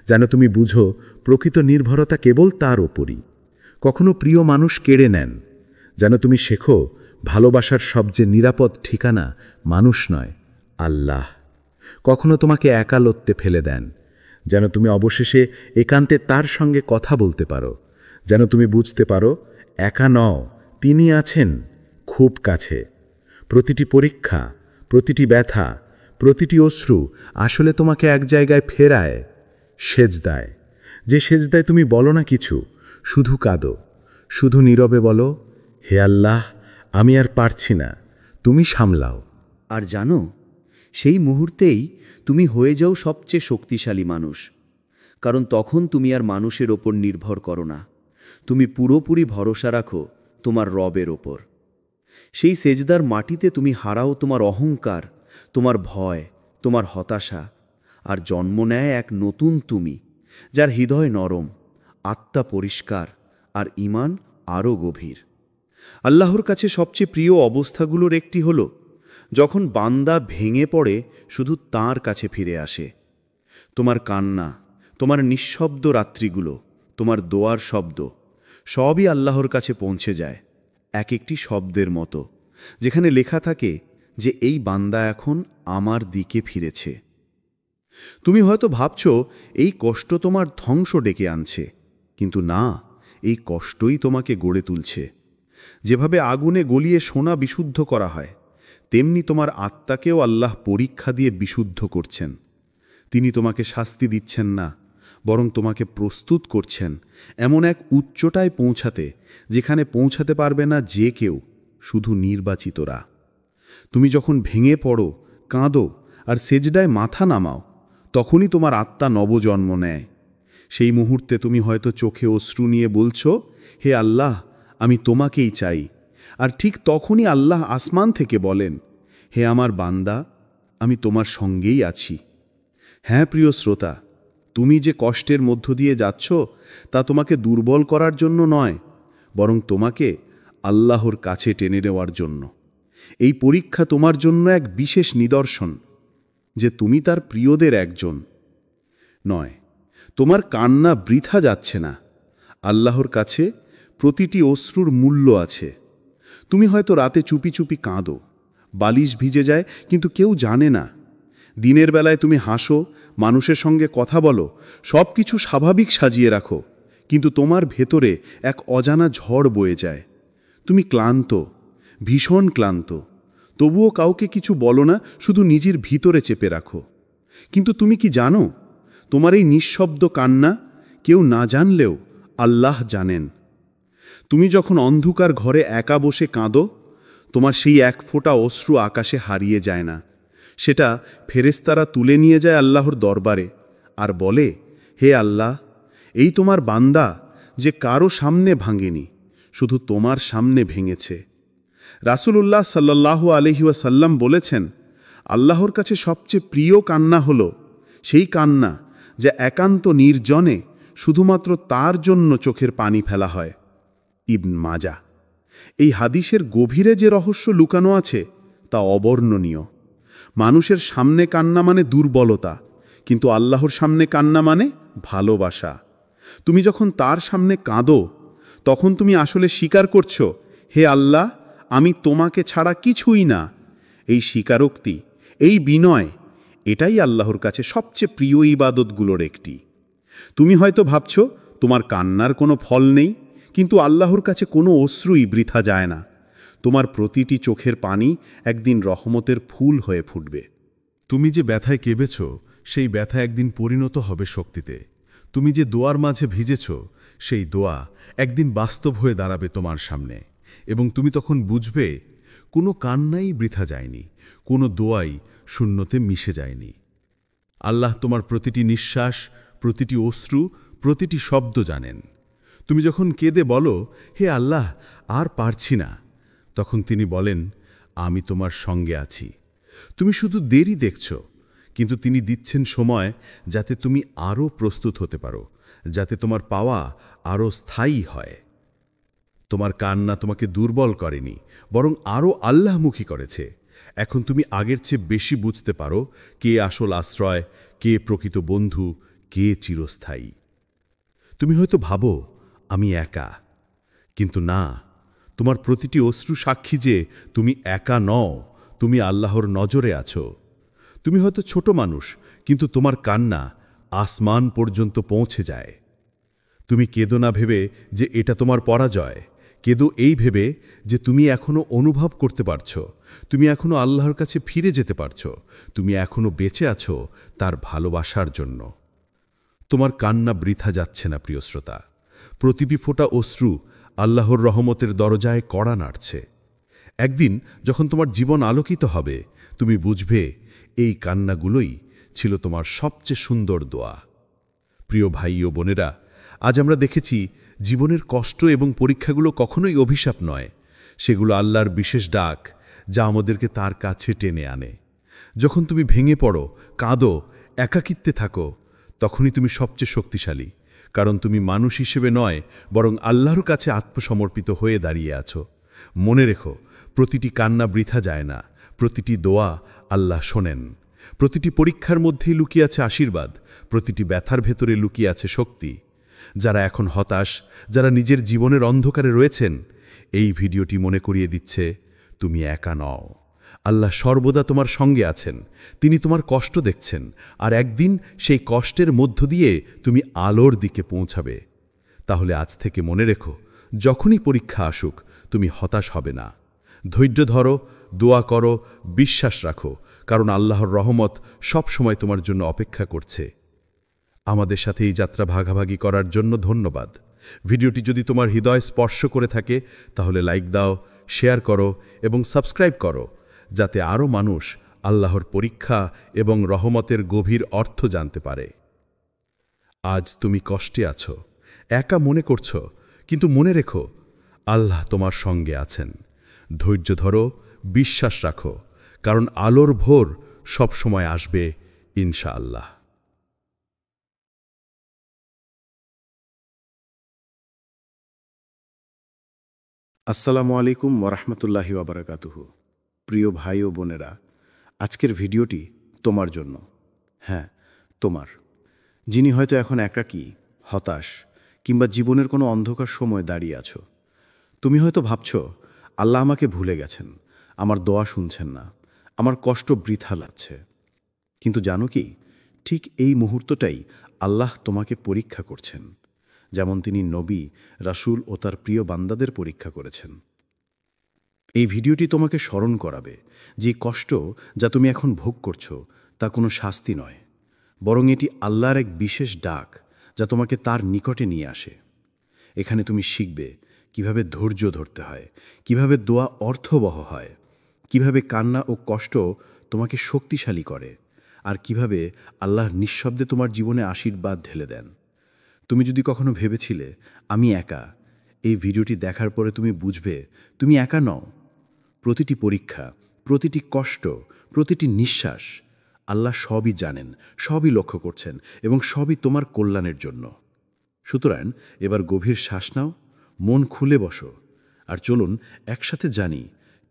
যেন তুমি বুঝো প্রকৃত নির্ভরতা কেবল তার ওপরই। কখনো প্রিয় মানুষ কেড়ে নেন, যেন তুমি শেখো ভালোবাসার সবচেয়ে নিরাপদ ঠিকানা মানুষ নয়, আল্লাহ। কখনো তোমাকে একালত্বে ফেলে দেন, যেন তুমি অবশেষে একান্তে তার সঙ্গে কথা বলতে পারো, যেন তুমি বুঝতে পারো একা নও, তিনি আছেন খুব কাছে। প্রতিটি পরীক্ষা, প্রতিটি ব্যথা, প্রতিটি অশ্রু আসলে তোমাকে এক জায়গায় ফেরায়, সেজদায়। যে সেজদায় তুমি বলো না কিছু, শুধু কাঁদো, শুধু নীরবে বলো, হে আল্লাহ, আমি আর পারছি না, তুমি সামলাও। আর জানো, সেই মুহূর্তেই তুমি হয়ে যাও সবচেয়ে শক্তিশালী মানুষ। কারণ তখন তুমি আর মানুষের ওপর নির্ভর করো না, তুমি পুরোপুরি ভরসা রাখো তোমার রবের ওপর। সেই সেজদার মাটিতে তুমি হারাও তোমার অহংকার, তোমার ভয়, তোমার হতাশা, আর জন্ম নেয় এক নতুন তুমি, যার হৃদয় নরম, আত্মা পরিষ্কার, আর ঈমান আরও গভীর। আল্লাহর কাছে সবচেয়ে প্রিয় অবস্থাগুলোর একটি হল যখন বান্দা ভেঙে পড়ে শুধু তাঁর কাছে ফিরে আসে। তোমার কান্না, তোমার নিঃশব্দ রাত্রিগুলো, তোমার দোয়ার শব্দ, সবই আল্লাহর কাছে পৌঁছে যায় এক একটি শব্দের মতো, যেখানে লেখা থাকে যে এই বান্দা এখন আমার দিকে ফিরেছে। তুমি হয়তো ভাবছ এই কষ্ট তোমার ধ্বংস ডেকে আনছে, কিন্তু না, এই কষ্টই তোমাকে গড়ে তুলছে। যেভাবে আগুনে গলিয়ে সোনা বিশুদ্ধ করা হয়, তেমনি তোমার আত্মাকেও আল্লাহ পরীক্ষা দিয়ে বিশুদ্ধ করছেন। তিনি তোমাকে শাস্তি দিচ্ছেন না, বরং তোমাকে প্রস্তুত করছেন এমন এক উচ্চতায় পৌঁছাতে যেখানে পৌঁছাতে পারবে না যে কেউ, শুধু নির্বাচিতরা। তুমি যখন ভেঙে পড়ো, কাঁদো আর সেজদায় মাথা নামাও, তখনই তোমার আত্মা নবজন্ম নেয়। সেই মুহূর্তে তুমি হয়তো চোখে অশ্রু নিয়ে বলছো, হে আল্লাহ, আমি তোমাকেই চাই। আর ঠিক তখনই আল্লাহ আসমান থেকে বলেন, হে আমার বান্দা, আমি তোমার সঙ্গেই আছি। হ্যাঁ প্রিয় শ্রোতা, তুমি যে কষ্টের মধ্য দিয়ে যাচ্ছ তা তোমাকে দুর্বল করার জন্য নয়, বরং তোমাকে আল্লাহর কাছে টেনে নেওয়ার জন্য। এই পরীক্ষা তোমার জন্য এক বিশেষ নিদর্শন যে তুমি তার প্রিয়দের একজন নয়। তোমার কান্না বৃথা যাচ্ছে না। আল্লাহর কাছে প্রতিটি অশ্রুর মূল্য আছে। তুমি হয়তো রাতে চুপি চুপি কাঁদো, বালিশ ভিজে যায় কিন্তু কেউ জানে না। দিনের বেলায় তুমি হাসো, মানুষের সঙ্গে কথা বলো, সব কিছু স্বাভাবিক সাজিয়ে রাখো, কিন্তু তোমার ভেতরে এক অজানা ঝড় বয়ে যায়। তুমি ক্লান্ত, ভীষণ ক্লান্ত, তবুও কাউকে কিছু বলো না, শুধু নিজের ভিতরে চেপে রাখো। কিন্তু তুমি কি জানো, তোমার এই নিঃশব্দ কান্না কেউ না জানলেও আল্লাহ জানেন। তুমি যখন অন্ধকার ঘরে একা বসে কাঁদো, তোমার সেই এক ফোঁটা অশ্রু আকাশে হারিয়ে যায় না। সেটা ফেরেশতারা তুলে নিয়ে যায় আল্লাহর দরবারে আর বলে, হে আল্লাহ, এই তোমার বান্দা যে কারো সামনে ভাঙেনি, শুধু তোমার সামনে ভেঙেছে। রাসূলুল্লাহ সাল্লাল্লাহু আলাইহি ওয়াসাল্লাম বলেছেন, আল্লাহর কাছে সবচেয়ে প্রিয় কান্না হলো সেই কান্না যা একান্ত নির্জনে শুধুমাত্র তার জন্য চোখের পানি ফেলা হয়। ইবন মাজা। এই হাদিসের গভীরে যে রহস্য লুকানো আছে তা অবর্ণনীয়। মানুষের সামনে কান্না মানে দুর্বলতা, কিন্তু আল্লাহর সামনে কান্না মানে ভালোবাসা। তুমি যখন তার সামনে কাঁদো, তখন তুমি আসলে স্বীকার করছো, হে আল্লাহ, আমি তোমাকে ছাড়া কিছুই না। এই স্বীকারোক্তি, এই বিনয়, এটাই আল্লাহর কাছে সবচেয়ে প্রিয় ইবাদতগুলোর একটি। তুমি হয়তো ভাবছো তোমার কান্নার কোনো ফল নেই, কিন্তু আল্লাহর কাছে কোনো অশ্রুই বৃথা যায় না। তোমার প্রতিটি চোখের পানি একদিন রহমতের ফুল হয়ে ফুটবে। তুমি যে ব্যথায় কেঁবেছ, সেই ব্যথা একদিন পরিণত হবে শক্তিতে। তুমি যে দোয়ার মাঝে ভিজেছ, সেই দোয়া একদিন বাস্তব হয়ে দাঁড়াবে তোমার সামনে, এবং তুমি তখন বুঝবে কোনো কান্নাই বৃথা যায়নি, কোনো দোয়াই শূন্যতে মিশে যায়নি। আল্লাহ তোমার প্রতিটি নিঃশ্বাস, প্রতিটি অশ্রু, প্রতিটি শব্দ জানেন। তুমি যখন কেঁদে বলো, হে আল্লাহ, আর পারছি না, তখন তিনি বলেন, আমি তোমার সঙ্গে আছি। তুমি শুধু দেরি দেখছ, কিন্তু তিনি দিচ্ছেন সময় যাতে তুমি আরও প্রস্তুত হতে পারো, যাতে তোমার পাওয়া আরও স্থায়ী হয়। তোমার কান্না তোমাকে দুর্বল করেনি, বরং আরও আল্লাহমুখী করেছে। এখন তুমি আগের চেয়ে বেশি বুঝতে পারো কে আসল আশ্রয়, কে প্রকৃত বন্ধু, কে চিরস্থায়ী। তুমি হয়তো ভাবো, আমি একা, কিন্তু না, তোমার প্রতিটি অশ্রু সাক্ষী যে তুমি একা নও, তুমি আল্লাহর নজরে আছো। তুমি হয়তো ছোট মানুষ, কিন্তু তোমার কান্না আসমান পর্যন্ত পৌঁছে যায়। তুমি কেঁদো না ভেবে যে এটা তোমার পরাজয়, কেঁদো এই ভেবে যে তুমি এখনো অনুভব করতে পারছো, তুমি এখনো আল্লাহর কাছে ফিরে যেতে পারছো, তুমি এখনো বেঁচে আছো তার ভালোবাসার জন্য। তোমার কান্না বৃথা যাচ্ছে না প্রিয় শ্রোতা। প্রতিটি ফোঁটা অশ্রু আল্লাহর রহমতের দরজায় কড়া নাড়ছে। একদিন যখন তোমার জীবন আলোকিত হবে, তুমি বুঝবে এই কান্নাগুলোই ছিল তোমার সবচেয়ে সুন্দর দোয়া। প্রিয় ভাই ও বোনেরা, আজ আমরা দেখেছি জীবনের কষ্ট এবং পরীক্ষাগুলো কখনোই অভিশাপ নয়, সেগুলো আল্লাহর বিশেষ ডাক, যা আমাদেরকে তার কাছে টেনে আনে। যখন তুমি ভেঙে পড়ো, কাঁদো, একাকিত্বে থাকো, তখনই তুমি সবচেয়ে শক্তিশালী, কারণ তুমি মানুষ হিসেবে নয়, বরং আল্লাহর কাছে আত্মসমর্পিত হয়ে দাঁড়িয়ে আছো। মনে রেখো, প্রতিটি কান্না বৃথা যায় না, প্রতিটি দোয়া আল্লাহ শোনেন। প্রতিটি পরীক্ষার মধ্যেই লুকিয়ে আছে আশীর্বাদ, প্রতিটি ব্যথার ভেতরে লুকিয়ে আছে শক্তি। যারা এখন হতাশ, যারা নিজের জীবনের অন্ধকারে রয়েছেন, এই ভিডিওটি মনে করিয়ে দিচ্ছে, তুমি একা নও। আল্লাহ সর্বদা তোমার সঙ্গে আছেন। তিনি তোমার কষ্ট দেখছেন, আর একদিন সেই কষ্টের মধ্য দিয়ে তুমি আলোর দিকে পৌঁছাবে। তাহলে আজ থেকে মনে রেখো, যখনই পরীক্ষা আসুক, তুমি হতাশ হবে না। ধৈর্য ধরো, দোয়া করো, বিশ্বাস রাখো, কারণ আল্লাহর রহমত সব সময় তোমার জন্য অপেক্ষা করছে। আমাদের সাথে এই যাত্রা ভাগাভাগি করার জন্য ধন্যবাদ। ভিডিওটি যদি তোমার হৃদয় স্পর্শ করে থাকে, তাহলে লাইক দাও, শেয়ার করো এবং সাবস্ক্রাইব করো, যাতে আরও মানুষ আল্লাহর পরীক্ষা এবং রহমতের গভীর অর্থ জানতে পারে। আজ তুমি কষ্টে আছো, একা মনে করছো, কিন্তু মনে রেখো আল্লাহ তোমার সঙ্গে আছেন। ধৈর্য ধরো, বিশ্বাস রাখো, কারণ আলোর ভোর সব সময় আসবে ইনশাআল্লাহ। আসসালামু আলাইকুম ওরহমতুল্লাহি ওবরাকাতুহু। প্রিয় ভাই ও বোনেরা, আজকের ভিডিওটি তোমার জন্য। হ্যাঁ, তোমার, যিনি হয়তো এখন একাকী, হতাশ কিংবা জীবনের কোনো অন্ধকার সময় দাঁড়িয়ে আছো। তুমি হয়তো ভাবছো, আল্লাহ আমাকে ভুলে গেছেন, আমার দোয়া শুনছেন না, আমার কষ্ট বৃথা লাগছে। কিন্তু জানো কি, ঠিক এই মুহূর্তটাই আল্লাহ তোমাকে পরীক্ষা করছেন, যেমন তিনি নবী, রাসূল ও তার প্রিয় বান্দাদের পরীক্ষা করেছেন। এই ভিডিওটি তোমাকে স্মরণ করাবে যে কষ্ট যা তুমি এখন ভোগ করছো তা কোনো শাস্তি নয়, বরং এটি আল্লাহর এক বিশেষ ডাক যা তোমাকে তার নিকটে নিয়ে আসে। এখানে তুমি শিখবে কিভাবে ধৈর্য ধরতে হয়, কিভাবে দোয়া অর্থবহ হয়, কিভাবে কান্না ও কষ্ট তোমাকে শক্তিশালী করে, আর কিভাবে আল্লাহ নিঃশব্দে তোমার জীবনে আশীর্বাদ ঢেলে দেন। তুমি যদি কখনো ভেবেছিলে আমি একা, এই ভিডিওটি দেখার পরে তুমি বুঝবে তুমি একা নও। প্রতিটি পরীক্ষা, প্রতিটি কষ্ট, প্রতিটি নিঃশ্বাস আল্লাহ সবই জানেন, সবই লক্ষ্য করছেন এবং সবই তোমার কল্যাণের জন্য। সুতরাং এবার গভীর শ্বাস নাও, মন খুলে বসো, আর চলুন একসাথে জানি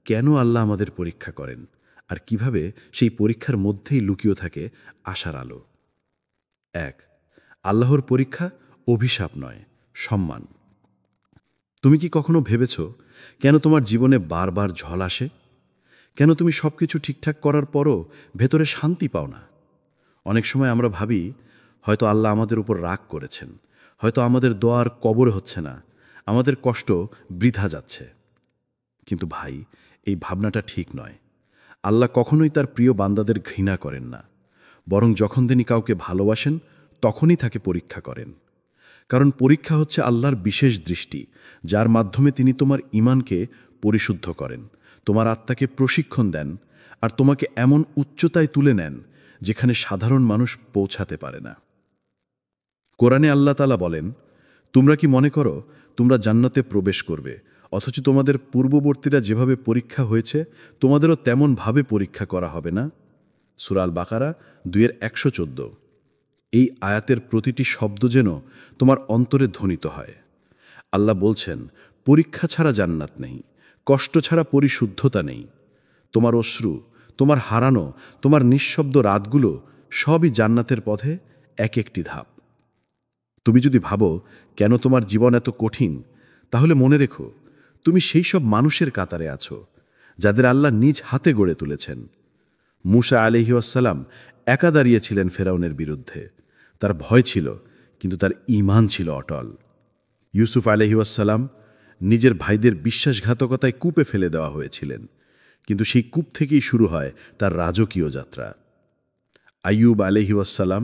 কেন আল্লাহ আমাদের পরীক্ষা করেন আর কিভাবে সেই পরীক্ষার মধ্যেই লুকিয়ে থাকে আশার আলো। 1. আল্লাহর পরীক্ষা অভিশাপ নয়, সম্মান। তুমি কি কখনো ভেবেছ কেন তোমার জীবনে বারবার ঝড় আসে? কেন তুমি সবকিছু ঠিকঠাক করার পরও ভেতরে শান্তি পাও না? অনেক সময় আমরা ভাবি হয়তো আল্লাহ আমাদের উপর রাগ করেছেন, হয়তো আমাদের দোয়ার কবর হচ্ছে না, আমাদের কষ্ট বৃথা যাচ্ছে। কিন্তু ভাই, এই ভাবনাটা ঠিক নয়। আল্লাহ কখনোই তার প্রিয় বান্দাদের ঘৃণা করেন না, বরং যখন তিনি কাউকে ভালোবাসেন তখনই তাকে পরীক্ষা করেন। কারণ পরীক্ষা হচ্ছে আল্লাহর বিশেষ দৃষ্টি, যার মাধ্যমে তিনি তোমার ঈমানকে পরিশুদ্ধ করেন, তোমার আত্মাকে প্রশিক্ষণ দেন, আর তোমাকে এমন উচ্চতায় তুলে নেন যেখানে সাধারণ মানুষ পৌঁছাতে পারে না। কোরআনে আল্লাহ তাআলা বলেন, তোমরা কি মনে করো তোমরা জান্নাতে প্রবেশ করবে, অথচ তোমাদের পূর্ববর্তীরা যেভাবে পরীক্ষা হয়েছে তোমাদেরও তেমনভাবে পরীক্ষা করা হবে না? সূরা আল বাকারা 2:114। এই আয়াতের প্রতিটি শব্দ যেন তোমার অন্তরে ধ্বনিত হয়। আল্লাহ বলছেন, পরীক্ষা ছাড়া জান্নাত নেই, কষ্ট ছাড়া পরিশুদ্ধতা নেই। তোমার অশ্রু, তোমার হারানো, তোমার নিঃশব্দ রাতগুলো সবই জান্নাতের পথে এক একটি ধাপ। তুমি যদি ভাবো কেন তোমার জীবন এত কঠিন, তাহলে মনে রেখো তুমি সেই সব মানুষের কাতারে আছো যাদের আল্লাহ নিজ হাতে গড়ে তুলেছেন। মূসা আলাইহিসসালাম একা দাঁড়িয়েছিলেন ফেরাউনের বিরুদ্ধে। তার ভয় ছিল, কিন্তু তার ঈমান ছিল অটল। ইউসুফ আলাইহিসসালাম নিজের ভাইদের বিশ্বাসঘাতকতায় কূপে ফেলে দেওয়া হয়েছিলেন, কিন্তু সেই কূপ থেকেই শুরু হয় তার রাজকীয় যাত্রা। আইয়ুব আলাইহিসসালাম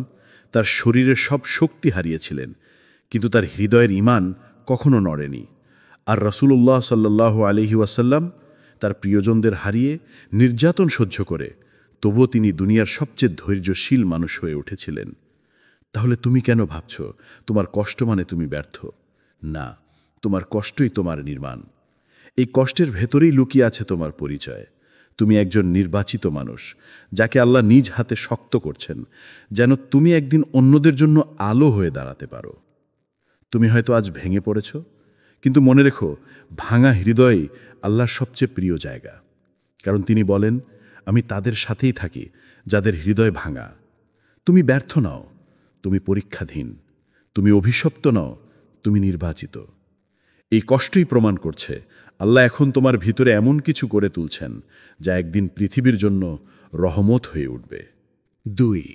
তার শরীরের সব শক্তি হারিয়েছিলেন, কিন্তু তার হৃদয়ের ঈমান কখনো নড়েনি। আর রাসূলুল্লাহ সাল্লাল্লাহু আলাইহি ওয়াসাল্লাম তার প্রিয়জনদের হারিয়ে নির্যাতন সহ্য করে তবুও তিনি দুনিয়ার সবচেয়ে ধৈর্যশীল মানুষ হয়ে উঠেছিলেন। তাহলে তুমি কেন ভাবছ তোমার কষ্ট মানে তুমি ব্যর্থ? না, তোমার কষ্টই তোমার নির্মাণ। এই কষ্টের ভেতরেই লুকিয়ে আছে তোমার পরিচয়। তুমি একজন নির্বাচিত মানুষ, যাকে আল্লাহ নিজ হাতে শক্ত করছেন, যেন তুমি একদিন অন্যদের জন্য আলো হয়ে দাঁড়াতে পারো। তুমি হয়তো আজ ভেঙে পড়েছ, কিন্তু মনে রেখো, ভাঙা হৃদয়ই আল্লাহর সবচেয়ে প্রিয় জায়গা। কারণ তিনি বলেন, আমি তাদের সাথেই থাকি যাদের হৃদয় ভাঙা। তুমি ব্যর্থ নও, তুমি পরীক্ষাধীন। তুমি অভিশপ্ত নও, তুমি নির্বাচিত। এই কষ্টই প্রমাণ করছে আল্লাহ এখন তোমার ভিতরে এমন কিছু করে তুলছেন যা একদিন পৃথিবীর জন্য রহমত হয়ে উঠবে। 2.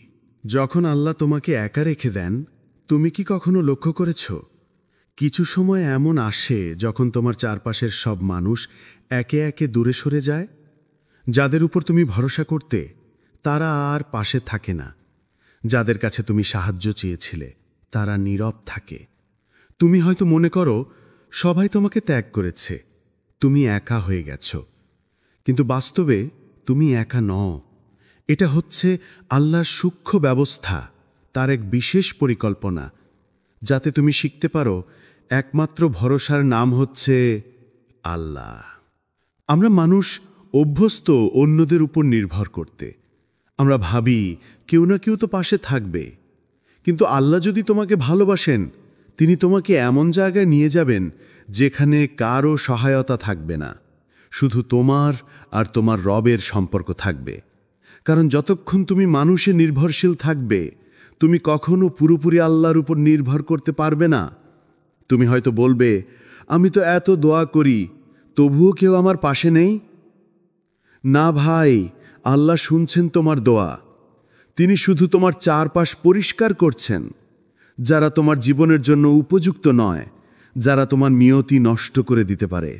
যখন আল্লাহ তোমাকে একা রেখে দেন, তুমি কি কখনো লক্ষ্য করেছ কিছু সময় এমন আসে যখন তোমার চারপাশের সব মানুষ একে একে দূরে সরে যায়? যাদের উপর তুমি ভরসা করতে, তারা আর পাশে থাকে না। যাদের কাছে তুমি সাহায্য চেয়েছিলে, তারা নীরব থাকে। তুমি হয়তো মনে করো সবাই তোমাকে ত্যাগ করেছে, তুমি একা হয়ে গেছ। কিন্তু বাস্তবে তুমি একা নও। এটা হচ্ছে আল্লাহর সূক্ষ্ম ব্যবস্থা, তার এক বিশেষ পরিকল্পনা যাতে তুমি শিখতে পারো একমাত্র ভরসার নাম হচ্ছে আল্লাহ। আমরা মানুষ অভ্যস্ত অন্যদের উপর নির্ভর করতে। আমরা ভাবি কেউ না কেউ তো পাশে থাকবে, কিন্তু আল্লাহ যদি তোমাকে ভালোবাসেন, তিনি তোমাকে এমন জায়গায় নিয়ে যাবেন যেখানে কারও সহায়তা থাকবে না, শুধু তোমার আর তোমার রবের সম্পর্ক থাকবে। কারণ যতক্ষণ তুমি মানুষে নির্ভরশীল থাকবে, তুমি কখনো পুরোপুরি আল্লাহর উপর নির্ভর করতে পারবে না। তুমি হয়তো বলবে, আমি তো এত দোয়া করি, তবুও কেউ আমার পাশে নেই। না ভাই, আল্লাহ শুনছেন তোমার দোয়া। তিনি শুধু তোমার চারপাশ পরিষ্কার করছেন। যারা তোমার জীবনের জন্য উপযুক্ত নয়, যারা তোমার নিয়তি নষ্ট করে দিতে পারে,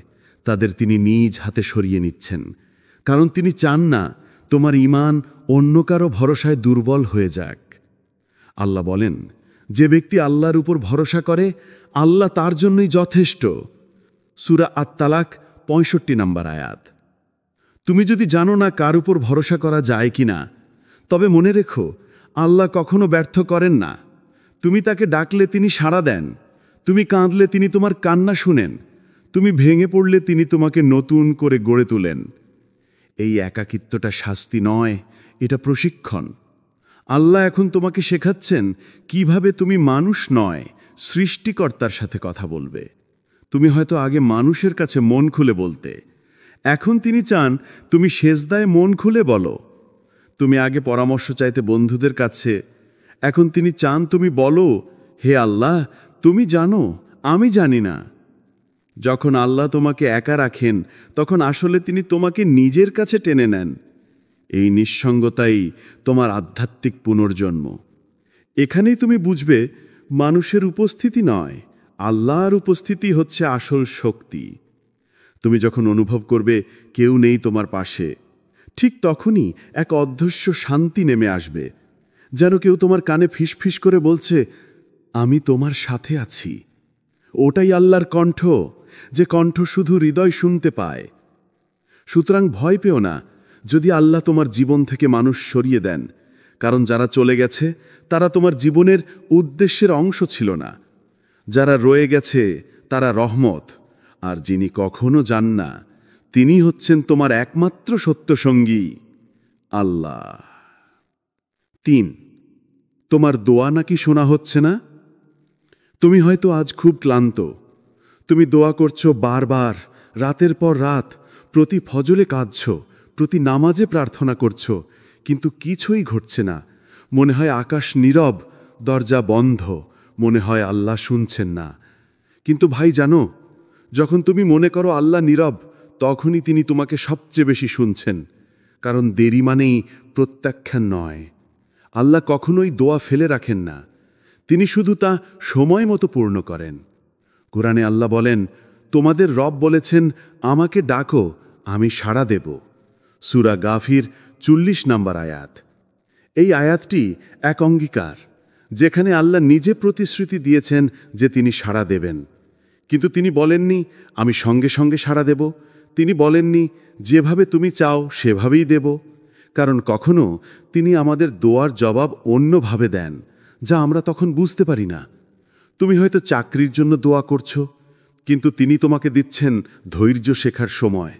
তাদের তিনি নিজ হাতে সরিয়ে নিচ্ছেন। কারণ তিনি চান না তোমার ঈমান অন্য কারো ভরসায় দুর্বল হয়ে যাক। আল্লাহ বলেন, যে ব্যক্তি আল্লাহর উপর ভরসা করে, আল্লাহ তার জন্যই যথেষ্ট। সূরা আত-তালাক ৬৫ নম্বর আয়াত। তুমি যদি জানো না কার উপর ভরসা করা যায় কিনা, তবে মনে রেখো, আল্লাহ কখনো ব্যর্থ করেন না। তুমি তাকে ডাকলে তিনি সাড়া দেন, তুমি কাঁদলে তিনি তোমার কান্না শুনেন, তুমি ভেঙে পড়লে তিনি তোমাকে নতুন করে গড়ে তোলেন। এই একাকিত্বটা শাস্তি নয়, এটা প্রশিক্ষণ। আল্লাহ এখন তোমাকে শেখাচ্ছেন কিভাবে তুমি মানুষ নয়, সৃষ্টিকর্তার সাথে কথা বলবে। তুমি হয়তো আগে মানুষের কাছে মন খুলে বলতে, এখন তিনি চান তুমি সেজদায় মন খুলে বলো। তুমি আগে পরামর্শ চাইতে বন্ধুদের কাছে, এখন তিনি চান তুমি বলো, হে আল্লাহ, তুমি জানো, আমি জানি না। যখন আল্লাহ তোমাকে একা রাখেন, তখন আসলে তিনি তোমাকে নিজের কাছে টেনে নেন। এই নিঃসঙ্গতাই তোমার আধ্যাত্মিক পুনর্জন্ম। এখানেই তুমি বুঝবে, মানুষের উপস্থিতি নয়, আল্লাহর উপস্থিতি হচ্ছে আসল শক্তি। তুমি যখন অনুভব করবে কেউ নেই তোমার পাশে, ঠিক তখনই এক অদৃশ্য শান্তি নেমে আসবে, যেন কেউ তোমার কানে ফিসফিস করে বলছে, আমি তোমার সাথে আছি। ওটাই আল্লাহর কণ্ঠ, যে কণ্ঠ শুধু হৃদয় শুনতে পায়। সুতরাং ভয় পেও না যদি আল্লাহ তোমার জীবন থেকে মানুষ সরিয়ে দেন, কারণ যারা চলে গেছে তারা তোমার জীবনের উদ্দেশ্যের অংশ ছিল না। যারা রয়ে গেছে তারা রহমত, আর যিনি কখনো যান না, তিনি হচ্ছেন তোমার একমাত্র সত্যসঙ্গী, আল্লাহ। ৩, তোমার দোয়া নাকি শোনা হচ্ছে না? তুমি হয়তো আজ খুব ক্লান্ত। তুমি দোয়া করছো বারবার, রাতের পর রাত, প্রতি ফজরে কাঁদছো, প্রতি নামাজে প্রার্থনা করছো, কিন্তু কিছুই ঘটছে না। মনে হয় আকাশ নীরব, দরজা বন্ধ, মনে হয় আল্লাহ শুনছেন না। কিন্তু ভাই জানো, যখন তুমি মনে করো আল্লাহ নীরব, তখনই তিনি তোমাকে সবচেয়ে বেশি শুনছেন। কারণ দেরি মানেই প্রত্যাখ্যান নয়। আল্লাহ কখনোই দোয়া ফেলে রাখেন না, তিনি শুধু তা সময় মতো পূর্ণ করেন। কোরআনে আল্লাহ বলেন, তোমাদের রব বলেছেন, আমাকে ডাকো, আমি সাড়া দেব। সূরা গাফির ৪০ নম্বর আয়াত। এই আয়াতটি এক অঙ্গীকার, যেখানে আল্লাহ নিজে প্রতিশ্রুতি দিয়েছেন যে তিনি সাড়া দেবেন। কিন্তু তিনি বলেননি, আমি সঙ্গে সঙ্গে সাড়া দেব। তিনি বলেননি, যেভাবে তুমি চাও সেভাবেই দেব। কারণ কখনো তিনি আমাদের দোয়ার জবাব অন্যভাবে দেন, যা আমরা তখন বুঝতে পারি না। তুমি হয়তো চাকরির জন্য দোয়া করছো, কিন্তু তিনি তোমাকে দিচ্ছেন ধৈর্য শেখার সময়।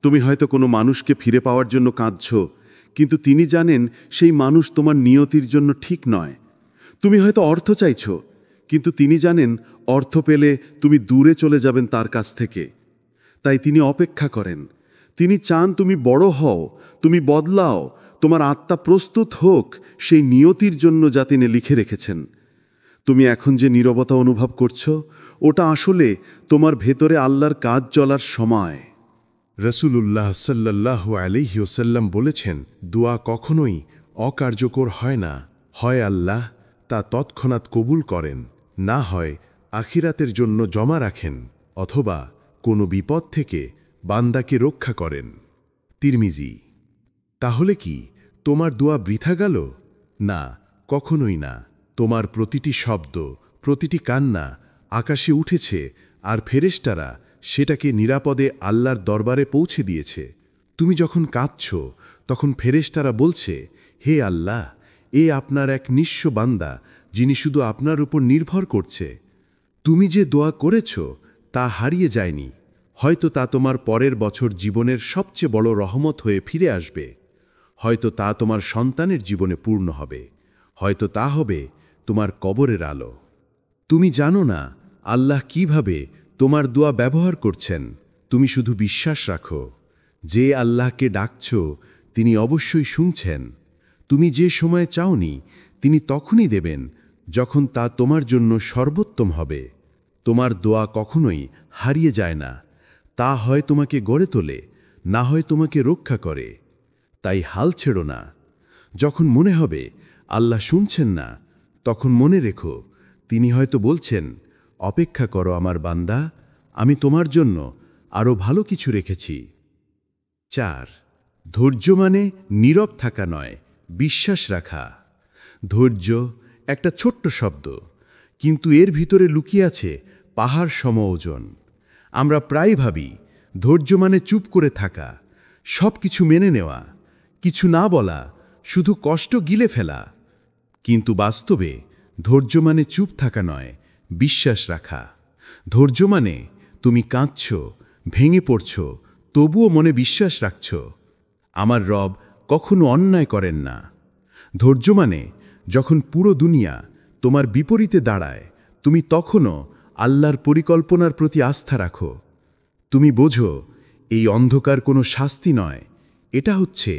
তুমি হয়তো কোনো মানুষকে ফিরে পাওয়ার জন্য কাঁদছো, কিন্তু তিনি জানেন সেই মানুষ তোমার নিয়তির জন্য ঠিক নয়। তুমি হয়তো অর্থ চাইছো, কিন্তু তিনি জানেন অর্থ পেলে তুমি দূরে চলে যাবেন তার কাছ থেকে। তাই তিনি অপেক্ষা করেন। তিনি চান তুমি বড় হও, তুমি বদলাও, তোমার আত্মা প্রস্তুত হোক সেই নিয়তির জন্য যা তিনি লিখে রেখেছেন। তুমি এখন যে নীরবতা অনুভব করছো, ওটা আসলে তোমার ভেতরে আল্লাহর কাজ চলার সময়। রসুলুল্লাহ সাল্লাল্লাহু আলাইহি ওয়াসাল্লাম বলেছেন, দোয়া কখনোই অকার্যকর হয় না। হয় আল্লাহ তা তৎক্ষণাৎ কবুল করেন, না হয় আখিরাতের জন্য জমা রাখেন, অথবা কোনো বিপদ থেকে বান্দাকে রক্ষা করেন। তিরমিজি। তাহলে কি তোমার দোয়া বৃথা গেল? না, কখনোই না। তোমার প্রতিটি শব্দ, প্রতিটি কান্না আকাশে উঠেছে, আর ফেরেশতারা সেটাকে নিরাপদে আল্লাহর দরবারে পৌঁছে দিয়েছে। তুমি যখন কাঁদছ, তখন ফেরেশতারা বলছে, হে আল্লাহ, এ আপনার এক নিঃস্ব বান্দা যিনি শুধু আপনার উপর নির্ভর করছে। তুমি যে দোয়া করেছ তা হারিয়ে যায়নি। হয়তো তা তোমার পরের বছর জীবনের সবচেয়ে বড় রহমত হয়ে ফিরে আসবে। হয়তো তা তোমার সন্তানের জীবনে পূর্ণ হবে। হয়তো তা হবে তোমার কবরের আলো। তুমি জানো না আল্লাহ কিভাবে তোমার দোয়া ব্যবহার করছেন। তুমি শুধু বিশ্বাস রাখো, যে আল্লাহকে ডাকছ তিনি অবশ্যই শুনছেন। তুমি যে সময়ে চাওনি তিনি তখনই দেবেন যখন তা তোমার জন্য সর্বোত্তম হবে। তোমার দোয়া কখনোই হারিয়ে যায় না। তা হয় তোমাকে গড়ে তোলে, না হয় তোমাকে রক্ষা করে। তাই হাল ছেড়ো না। যখন মনে হবে আল্লাহ শুনছেন না, তখন মনে রেখো তিনি হয়তো বলছেন, অপেক্ষা করো আমার বান্দা, আমি তোমার জন্য আরও ভালো কিছু রেখেছি। 4. ধৈর্য মানে নীরব থাকা নয়, বিশ্বাস রাখা। ধৈর্য একটা ছোট্ট শব্দ, কিন্তু এর ভিতরে লুকিয়ে আছে পাহাড় সম ওজন। আমরা প্রায় ভাবি ধৈর্য মানে চুপ করে থাকা, সব কিছু মেনে নেওয়া, কিছু না বলা, শুধু কষ্ট গিলে ফেলা। কিন্তু বাস্তবে ধৈর্য মানে চুপ থাকা নয়, বিশ্বাস রাখা। ধৈর্য মানে তুমি কাঁদছ, ভেঙে পড়ছ, তবুও মনে বিশ্বাস রাখছ, আমার রব কখনো অন্যায় করেন না। ধৈর্য মানে যখন পুরো দুনিয়া তোমার বিপরীতে দাঁড়ায়, তুমি তখনও আল্লাহর পরিকল্পনার প্রতি আস্থা রাখো। তুমি বোঝো এই অন্ধকার কোনো শাস্তি নয়, এটা হচ্ছে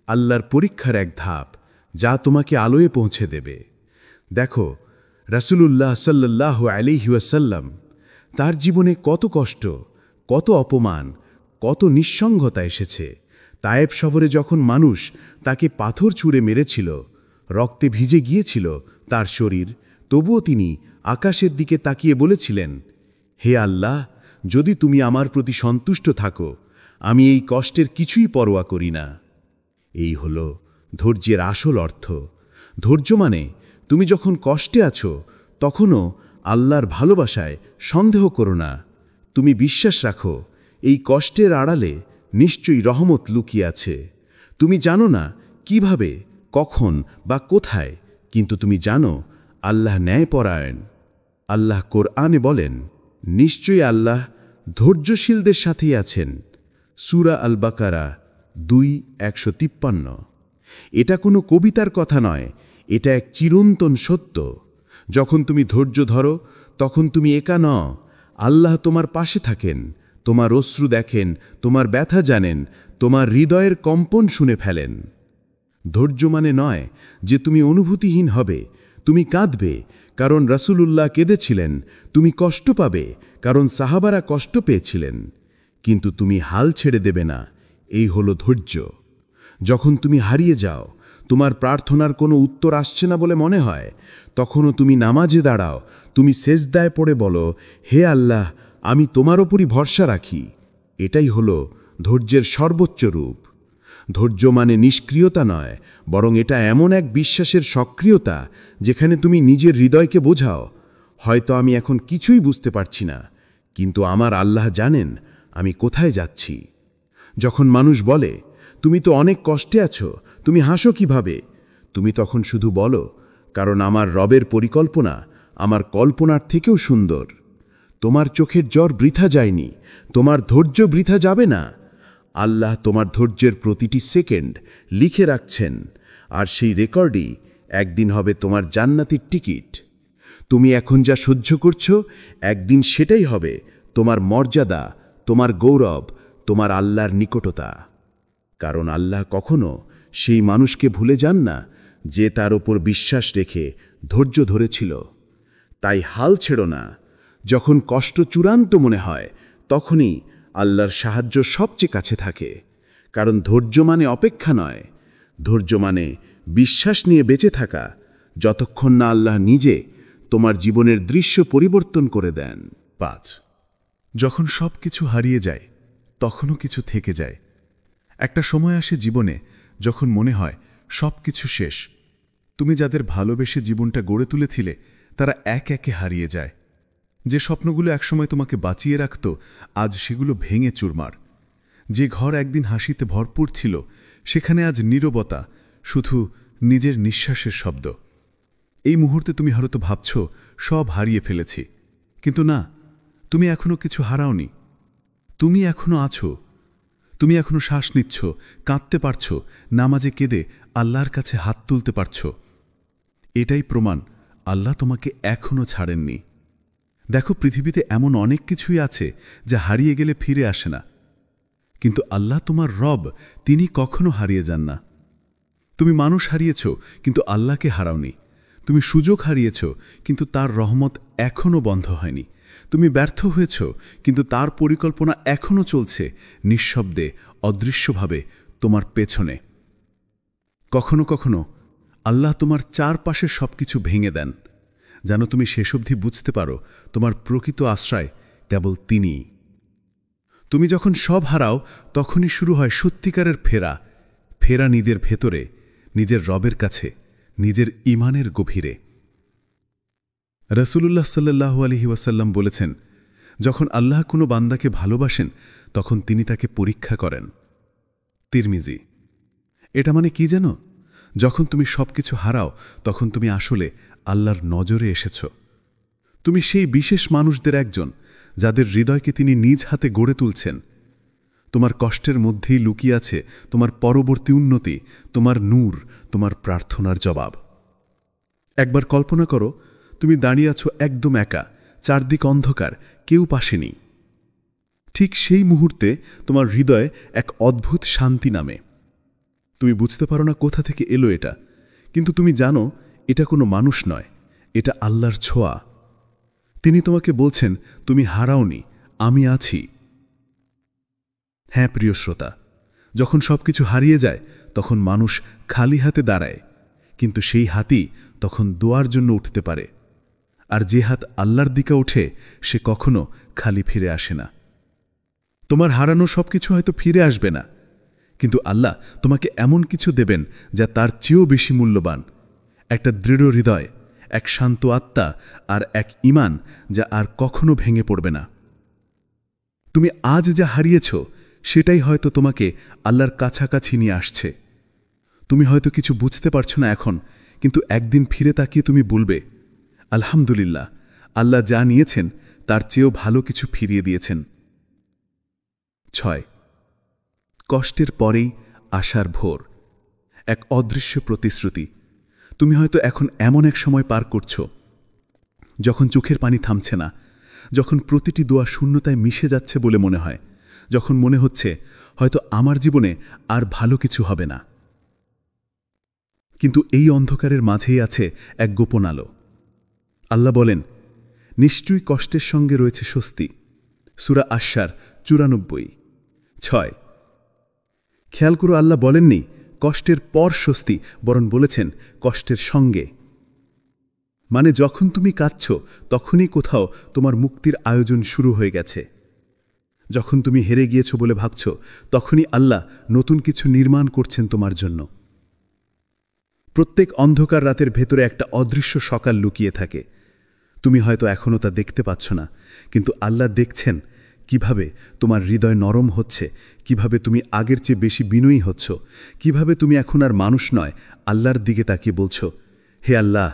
আল্লাহর পরীক্ষার এক ধাপ, যা তোমাকে আলোয় পৌঁছে দেবে। দেখো রাসূলুল্লাহ সাল্লাল্লাহু আলাইহি ওয়াসাল্লাম, তার জীবনে কত কষ্ট, কত অপমান, কত নিঃসঙ্গতা এসেছে। তায়েব শহরে যখন মানুষ তাকে পাথর ছুঁড়ে মেরেছিল, রক্তে ভিজে গিয়েছিল তার শরীর, তবুও তিনি আকাশের দিকে তাকিয়ে বলেছিলেন, হে আল্লাহ, যদি তুমি আমার প্রতি সন্তুষ্ট থাকো, আমি এই কষ্টের কিছুই পরোয়া করি না। এই হল ধৈর্যের আসল অর্থ। ধৈর্য মানে তুমি যখন কষ্টে আছো তখনও আল্লাহর ভালোবাসায় সন্দেহ করো না। তুমি বিশ্বাস রাখো এই কষ্টের আড়ালে নিশ্চয়ই রহমত লুকিয়ে আছে। তুমি জানো না কিভাবে, কখন বা কোথায়, কিন্তু তুমি জানো আল্লাহ ন্যায়পরায়ণ। আল্লাহ কোরআনে বলেন, নিশ্চয়ই আল্লাহ ধৈর্যশীলদের সাথেই আছেন। সূরা আল বাকারা 2:153। এটা কোনো কবিতার কথা নয়, এটা এক চিরন্তন সত্য। যখন তুমি ধৈর্য ধরো তখন তুমি একা নও, আল্লাহ তোমার পাশে থাকেন, তোমার অশ্রু দেখেন, তোমার ব্যথা জানেন, তোমার হৃদয়ের কম্পন শুনে ফেলেন। ধৈর্য মানে নয় যে তুমি অনুভূতিহীন হবে, তুমি কাঁদবে কারণ রাসূলুল্লাহ কেঁদেছিলেন, তুমি কষ্ট পাবে কারণ সাহাবারা কষ্ট পেয়েছিলেন, কিন্তু তুমি হাল ছেড়ে দেবে না। এই হলো ধৈর্য। যখন তুমি হারিয়ে যাও, তোমার প্রার্থনার কোনো উত্তর আসছে না বলে মনে হয়, তখনও তুমি নামাজে দাঁড়াও, তুমি সেজদায় পড়ে বলো, হে আল্লাহ, আমি তোমার ওপরই ভরসা রাখি। এটাই হলো ধৈর্যের সর্বোচ্চ রূপ। ধৈর্য মানে নিষ্ক্রিয়তা নয়, বরং এটা এমন এক বিশ্বাসের সক্রিয়তা যেখানে তুমি নিজের হৃদয়কে বোঝাও, হয়তো আমি এখন কিছুই বুঝতে পারছি না, কিন্তু আমার আল্লাহ জানেন আমি কোথায় যাচ্ছি। যখন মানুষ বলে, তুমি তো অনেক কষ্টে আছো, তুমি হাসো কিভাবে, তুমি তখন শুধু বলো, কারণ আমার রবের পরিকল্পনা আমার কল্পনার থেকেও সুন্দর। তোমার চোখের জ্বর বৃথা যায়নি, তোমার ধৈর্য বৃথা যাবে না। আল্লাহ তোমার ধৈর্যের প্রতিটি সেকেন্ড লিখে রাখছেন, আর সেই রেকর্ডই একদিন হবে তোমার জান্নাতের টিকিট। তুমি এখন যা সহ্য করছো, একদিন সেটাই হবে তোমার মর্যাদা, তোমার গৌরব, তোমার আল্লাহর নিকটতা। কারণ আল্লাহ কখনো সেই মানুষকে ভুলে যান না যে তার ওপর বিশ্বাস রেখে ধৈর্য ধরেছিল। তাই হাল ছেড়ো না। যখন কষ্ট চূড়ান্ত মনে হয়, তখনই আল্লাহর সাহায্য সবচেয়ে কাছে থাকে। কারণ ধৈর্য মানে অপেক্ষা নয়, ধৈর্য মানে বিশ্বাস নিয়ে বেঁচে থাকা, যতক্ষণ না আল্লাহ নিজে তোমার জীবনের দৃশ্য পরিবর্তন করে দেন। 5. যখন সব কিছু হারিয়ে যায়, তখনও কিছু থেকে যায়। একটা সময় আসে জীবনে যখন মনে হয় সব কিছু শেষ। তুমি যাদের ভালোবেসে জীবনটা গড়ে তুলেছিলে, তারা এক একে হারিয়ে যায়। যে স্বপ্নগুলো একসময় তোমাকে বাঁচিয়ে রাখত, আজ সেগুলো ভেঙে চুরমার। যে ঘর একদিন হাসিতে ভরপুর ছিল, সেখানে আজ নীরবতা, শুধু নিজের নিঃশ্বাসের শব্দ। এই মুহূর্তে তুমি হয়তো ভাবছ সব হারিয়ে ফেলেছি, কিন্তু না, তুমি এখনো কিছু হারাওনি। তুমি এখনো আছো, তুমি এখনো শ্বাস নিচ্ছ, কাঁদতে পারছ, নামাজে কেঁদে আল্লাহর কাছে হাত তুলতে পারছ। এটাই প্রমাণ আল্লাহ তোমাকে এখনো ছাড়েননি। দেখো, পৃথিবীতে এমন অনেক কিছুই আছে যা হারিয়ে গেলে ফিরে আসে না, কিন্তু আল্লাহ তোমার রব, তিনি কখনো হারিয়ে যান না। তুমি মানুষ হারিয়েছ, কিন্তু আল্লাহকে হারাওনি। তুমি সুযোগ হারিয়েছ, কিন্তু তার রহমত এখনও বন্ধ হয়নি। তুমি ব্যর্থ হয়েছ, কিন্তু তার পরিকল্পনা এখনও চলছে, নিঃশব্দে, অদৃশ্যভাবে তোমার পেছনে। কখনো কখনো আল্লাহ তোমার চারপাশের সবকিছু ভেঙে দেন, যেন তুমি শেষ অবধি বুঝতে পারো তোমার প্রকৃত আশ্রয় কেবল তিনিই। তুমি যখন সব হারাও, তখনই শুরু হয় সত্যিকারের ফেরা, ফেরা নিজের ভেতরে, নিজের রবের কাছে, নিজের ঈমানের গভীরে। রাসূলুল্লাহ সাল্লাল্লাহু আলাইহি ওয়াসাল্লাম বলেছেন, যখন আল্লাহ কোনো বান্দাকে ভালোবাসেন, তখন তিনি তাকে পরীক্ষা করেন। তিরমিজি। এটা মানে কি জানো? যখন তুমি সবকিছু হারাও, তখন তুমি আসলে আল্লাহর নজরে এসেছ। তুমি সেই বিশেষ মানুষদের একজন, যাদের হৃদয়কে তিনি নিজ হাতে গড়ে তুলছেন। তোমার কষ্টের মধ্যেই লুকিয়ে আছে তোমার পরবর্তী উন্নতি, তোমার নূর, তোমার প্রার্থনার জবাব। একবার কল্পনা করো, তুমি দাঁড়িয়ে আছো একদম একা, চারদিক অন্ধকার, কেউ পাশে নেই। ঠিক সেই মুহূর্তে তোমার হৃদয়ে এক অদ্ভুত শান্তি নামে। তুমি বুঝতে পারো না কোথা থেকে এলো এটা, কিন্তু তুমি জানো এটা কোনো মানুষ নয়, এটা আল্লাহর ছোঁয়া। তিনি তোমাকে বলছেন, তুমি হারাওনি, আমি আছি। হ্যাঁ প্রিয় শ্রোতা, যখন সবকিছু হারিয়ে যায়, তখন মানুষ খালি হাতে দাঁড়ায়, কিন্তু সেই হাতই তখন দোয়ার জন্য উঠতে পারে। আর যে হাত আল্লাহর দিকে ওঠে, সে কখনো খালি ফিরে আসে না। তোমার হারানো সবকিছু হয়তো ফিরে আসবে না, কিন্তু আল্লাহ তোমাকে এমন কিছু দেবেন যা তার চেয়েও বেশি মূল্যবান। একটা দৃঢ় হৃদয়, এক শান্ত আত্মা, আর এক ঈমান যা আর কখনো ভেঙে পড়বে না। তুমি আজ যা হারিয়েছ, সেটাই হয়তো তোমাকে আল্লাহর কাছাকাছি নিয়ে আসছে। তুমি হয়তো কিছু বুঝতে পারছো না এখন, কিন্তু একদিন ফিরে তাকিয়ে তুমি বলবে, আলহামদুলিল্লাহ, আল্লাহ যা নিয়েছেন তার চেয়েও ভালো কিছু ফিরিয়ে দিয়েছেন। 6. কষ্টের পরেই আশার ভোর। এক অদৃশ্য প্রতিশ্রুতি। তুমি হয়তো এখন এমন এক সময় পার করছ, যখন চোখের পানি থামছে না, যখন প্রতিটি দোয়া শূন্যতায় মিশে যাচ্ছে বলে মনে হয়, যখন মনে হচ্ছে হয়তো আমার জীবনে আর ভালো কিছু হবে না। কিন্তু এই অন্ধকারের মাঝেই আছে এক গোপন আলো। আল্লাহ বলেন, নিশ্চয়ই কষ্টের সঙ্গে রয়েছে স্বস্তি। সূরা আশ-শার 94। 6। খেয়াল করো, আল্লাহ বলেননি কষ্টের পর স্বস্তি, বরং বলেছেন কষ্টের সঙ্গে। মানে যখন তুমি কাঁদছ, তখনই কোথাও তোমার মুক্তির আয়োজন শুরু হয়ে গেছে। যখন তুমি হেরে গিয়েছ বলে ভাবছ, তখনই আল্লাহ নতুন কিছু নির্মাণ করছেন তোমার জন্য। প্রত্যেক অন্ধকার রাতের ভেতরে একটা অদৃশ্য সকাল লুকিয়ে থাকে। তুমি হয়তো এখনও তা দেখতে পাচ্ছ না, কিন্তু আল্লাহ দেখছেন কিভাবে তোমার হৃদয় নরম হচ্ছে, কিভাবে তুমি আগের চেয়ে বেশি বিনয়ী হচ্ছ, কিভাবে তুমি এখন আর মানুষ নয়, আল্লাহর দিকে তাকিয়ে বলছ, হে আল্লাহ,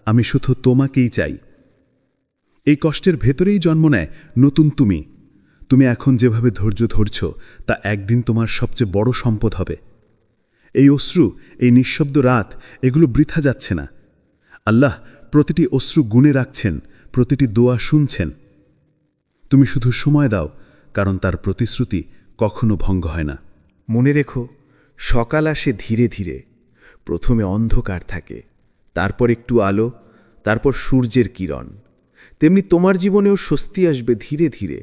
আমি শুধু তোমাকেই চাই। এই কষ্টের ভেতরেই জন্ম নেয় নতুন তুমি। তুমি এখন যেভাবে ধৈর্য ধরছ, তা একদিন তোমার সবচেয়ে বড় সম্পদ হবে। এই অশ্রু, এই নিঃশব্দ রাত, এগুলো বৃথা যাচ্ছে না। আল্লাহ প্রতিটি অশ্রু গুণে রাখছেন, প্রতিটি দোয়া শুনছেন। তুমি শুধু সময় দাও, কারণ তার প্রতিশ্রুতি কখনো ভঙ্গ হয় না। মনে রেখো, সকাল আসে ধীরে ধীরে। প্রথমে অন্ধকার থাকে, তারপর একটু আলো, তারপর সূর্যের কিরণ। তেমনি তোমার জীবনেও স্বস্তি আসবে ধীরে ধীরে,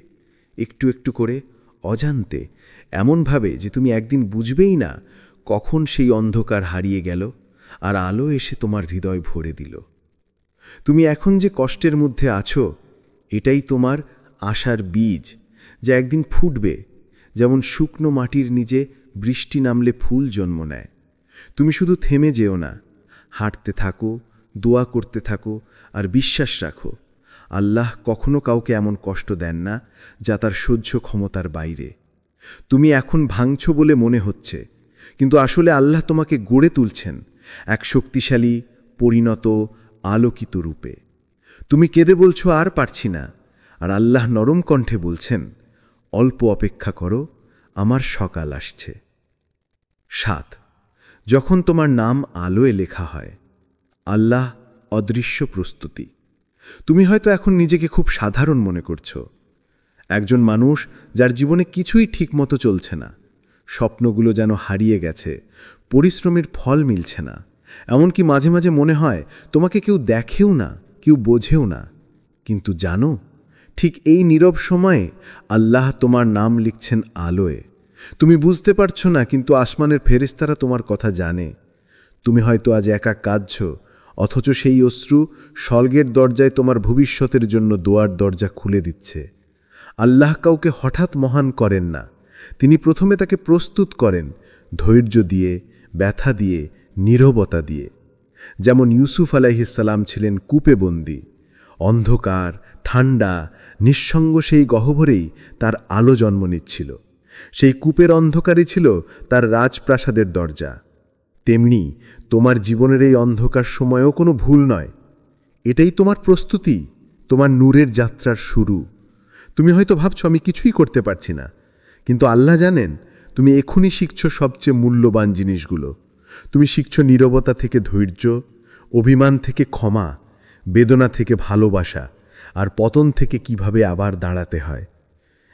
একটু একটু করে, অজান্তে, এমনভাবে যে তুমি একদিন বুঝবেই না কখন সেই অন্ধকার হারিয়ে গেল আর আলো এসে তোমার হৃদয় ভরে দিল। তুমি এখন যে কষ্টের মধ্যে আছো, এটাই তোমার আশার বীজ, যা একদিন ফুটবে, যেমন শুকনো মাটির নিচে বৃষ্টি নামলে ফুল জন্ম নেয়। তুমি শুধু থেমে যেও না, হাঁটতে থাকো, দোয়া করতে থাকো, আর বিশ্বাস রাখো, আল্লাহ কখনো কাউকে এমন কষ্ট দেন না যা তার সহ্য ক্ষমতার বাইরে। তুমি এখন ভাঙছ বলে মনে হচ্ছে, কিন্তু আসলে আল্লাহ তোমাকে গড়ে তুলছেন এক শক্তিশালী, পরিণত, আলোকিত রূপে। তুমি কেঁদে বলছো আর পারছি না, আর আল্লাহ নরম কণ্ঠে বলছেন, অল্প অপেক্ষা করো, আমার সকাল আসছে। 7. যখন তোমার নাম আলোয় লেখা হয়। আল্লাহ অদৃশ্য প্রস্তুতি। তুমি হয়তো এখন নিজেকে খুব সাধারণ মনে করছো, একজন মানুষ যার জীবনে কিছুই ঠিকমতো চলছে না, স্বপ্নগুলো যেন হারিয়ে গেছে, পরিশ্রমের ফল মিলছে না, এমনকি মাঝে মাঝে মনে হয় তোমাকে কেউ দেখেও না, কেউ বোঝেও না। কিন্তু জানো, ঠিক এই নীরব সময়ে আল্লাহ তোমার নাম লিখছেন আলোয়। তুমি বুঝতে পারছো না, কিন্তু আসমানের ফেরেশতারা তোমার কথা জানে। তুমি হয়তো আজ একা কাঁদছ, অথচ সেই অশ্রু স্বর্গের দরজায় তোমার ভবিষ্যতের জন্য দোয়ার দরজা খুলে দিচ্ছে। আল্লাহ কাউকে হঠাৎ মহান করেন না, তিনি প্রথমে তাকে প্রস্তুত করেন ধৈর্য দিয়ে, ব্যথা দিয়ে, নীরবতা দিয়ে। যেমন ইউসুফ আলাইহিসসালাম ছিলেন কূপে বন্দী, অন্ধকার, ঠান্ডা, নিঃসঙ্গ সেই গহ্বরেই তার আলো জন্ম নিচ্ছিল। সেই কূপের অন্ধকারই ছিল তার রাজপ্রাসাদের দরজা। তেমনি তোমার জীবনের এই অন্ধকার সময়ও কোনো ভুল নয়, এটাই তোমার প্রস্তুতি, তোমার নূরের যাত্রার শুরু। তুমি হয়তো ভাবছো আমি কিছুই করতে পারছি না, কিন্তু আল্লাহ জানেন তুমি এখনই শিখছো সবচেয়ে মূল্যবান জিনিসগুলো। তুমি শিখছো নীরবতা থেকে ধৈর্য, অভিমান থেকে ক্ষমা, বেদনা থেকে ভালোবাসা, আর পতন থেকে কিভাবে আবার দাঁড়াতে হয়।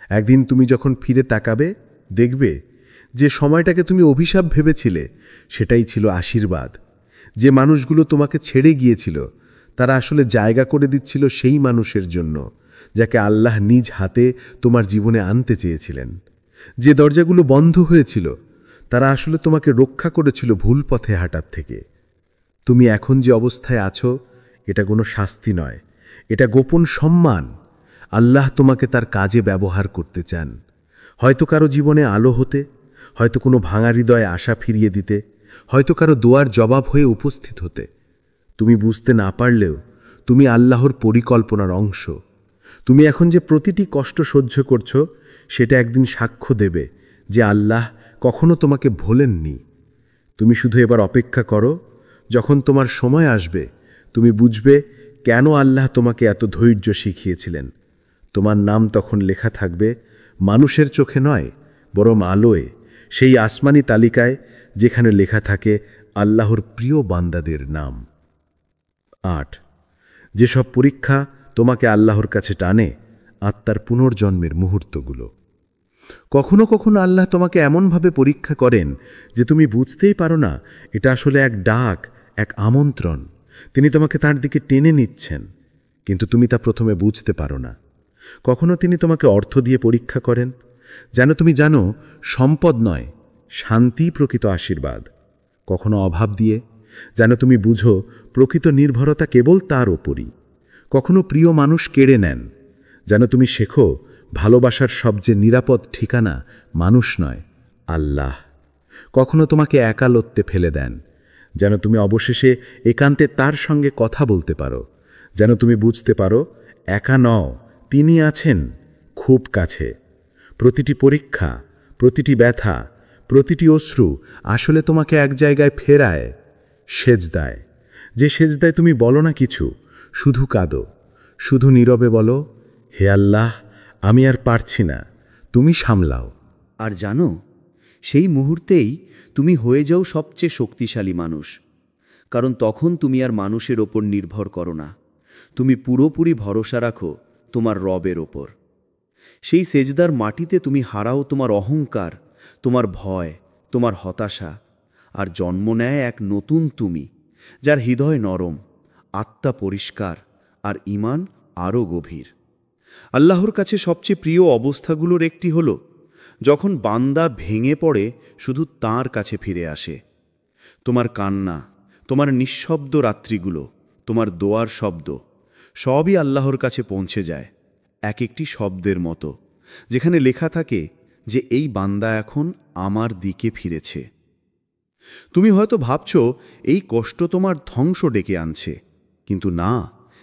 একদিন তুমি যখন ফিরে তাকাবে, দেখবে যে সময়টাকে তুমি অভিশাপ ভেবেছিলে সেটাই ছিল আশীর্বাদ। যে মানুষগুলো তোমাকে ছেড়ে গিয়েছিল তারা আসলে জায়গা করে দিচ্ছিল সেই মানুষের জন্য যাকে আল্লাহ নিজ হাতে তোমার জীবনে আনতে চেয়েছিলেন। যে দরজাগুলো বন্ধ হয়েছিল তারা আসলে তোমাকে রক্ষা করেছিল ভুল পথে হাঁটার থেকে। তুমি এখন যে অবস্থায় আছো এটা কোনো শাস্তি নয়, এটা গোপন সম্মান। আল্লাহ তোমাকে তার কাজে ব্যবহার করতে চান, হয়তো কারো জীবনে আলো হতে, হয়তো কোনো ভাঙা হৃদয়ে আশা ফিরিয়ে দিতে, হয়তো কারো দোয়ার জবাব হয়ে উপস্থিত হতে। তুমি বুঝতে না পারলেও তুমি আল্লাহর পরিকল্পনার অংশ। তুমি এখন যে প্রতিটি কষ্ট সহ্য করছো সেটা একদিন সাক্ষ্য দেবে যে আল্লাহ কখনো তোমাকে ভোলেননি। তুমি শুধু এবার অপেক্ষা করো, যখন তোমার সময় আসবে তুমি বুঝবে কেন আল্লাহ তোমাকে এত ধৈর্য শিখিয়েছিলেন। তোমার নাম তখন লেখা থাকবে মানুষের চোখে নয়, বরং আলোয়, সেই আসমানি তালিকায় যেখানে লেখা থাকে আল্লাহর প্রিয় বান্দাদের নাম। 8. যেসব পরীক্ষা তোমাকে আল্লাহর কাছে টানে, আত্মার পুনর্জন্মের মুহূর্তগুলো। কখনো কখনো আল্লাহ তোমাকে এমনভাবে পরীক্ষা করেন যে তুমি বুঝতেই পারো না এটা আসলে এক ডাক, এক আমন্ত্রণ। তিনি তোমাকে তার দিকে টেনে নিচ্ছেন, কিন্তু তুমি তা প্রথমে বুঝতে পারো না। কখনো তিনি তোমাকে অর্থ দিয়ে পরীক্ষা করেন, যেন তুমি জানো সম্পদ নয়, শান্তি প্রকৃত আশীর্বাদ। কখনো অভাব দিয়ে, যেন তুমি বুঝো প্রকৃত নির্ভরতা কেবল তার ওপরই। কখনো প্রিয় মানুষ কেড়ে নেন, যেন তুমি শেখো ভালোবাসার সবচেয়ে নিরাপদ ঠিকানা মানুষ নয়, আল্লাহ। কখনো তোমাকে একালত্বে ফেলে দেন, যেন তুমি অবশেষে একান্তে তার সঙ্গে কথা বলতে পারো, যেন তুমি বুঝতে পারো একা নও, তিনি আছেন খুব কাছে। প্রতিটি পরীক্ষা, প্রতিটি ব্যথা, প্রতিটি অশ্রু আসলে তোমাকে এক জায়গায় ফেরায়, সেজদায়। যে সেজদায় তুমি বলো না কিছু, শুধু কাঁদো, শুধু নীরবে বলো, হে আল্লাহ, আমি আর পারছি না, তুমি সামলাও। আর জানো, সেই মুহূর্তেই তুমি হয়ে যাও সবচেয়ে শক্তিশালী মানুষ, কারণ তখন তুমি আর মানুষের ওপর নির্ভর করো না, তুমি পুরোপুরি ভরসা রাখো তোমার রবের ওপর। সেই সেজদার মাটিতে তুমি হারাও তোমার অহংকার, তোমার ভয়, তোমার হতাশা, আর জন্ম নেয় এক নতুন তুমি, যার হৃদয় নরম, আত্মা পরিষ্কার, আর ঈমান আরও গভীর। আল্লাহর কাছে সবচেয়ে প্রিয় অবস্থাগুলোর একটি হল যখন বান্দা ভেঙে পড়ে শুধু তাঁর কাছে ফিরে আসে। তোমার কান্না, তোমার নিঃশব্দ রাত্রিগুলো, তোমার দোয়ার শব্দ, সবই আল্লাহর কাছে পৌঁছে যায় এক একটি শব্দের মতো, যেখানে লেখা থাকে যে এই বান্দা এখন আমার দিকে ফিরেছে। তুমি হয়তো ভাবছ এই কষ্ট তোমার ধ্বংস ডেকে আনছে, কিন্তু না,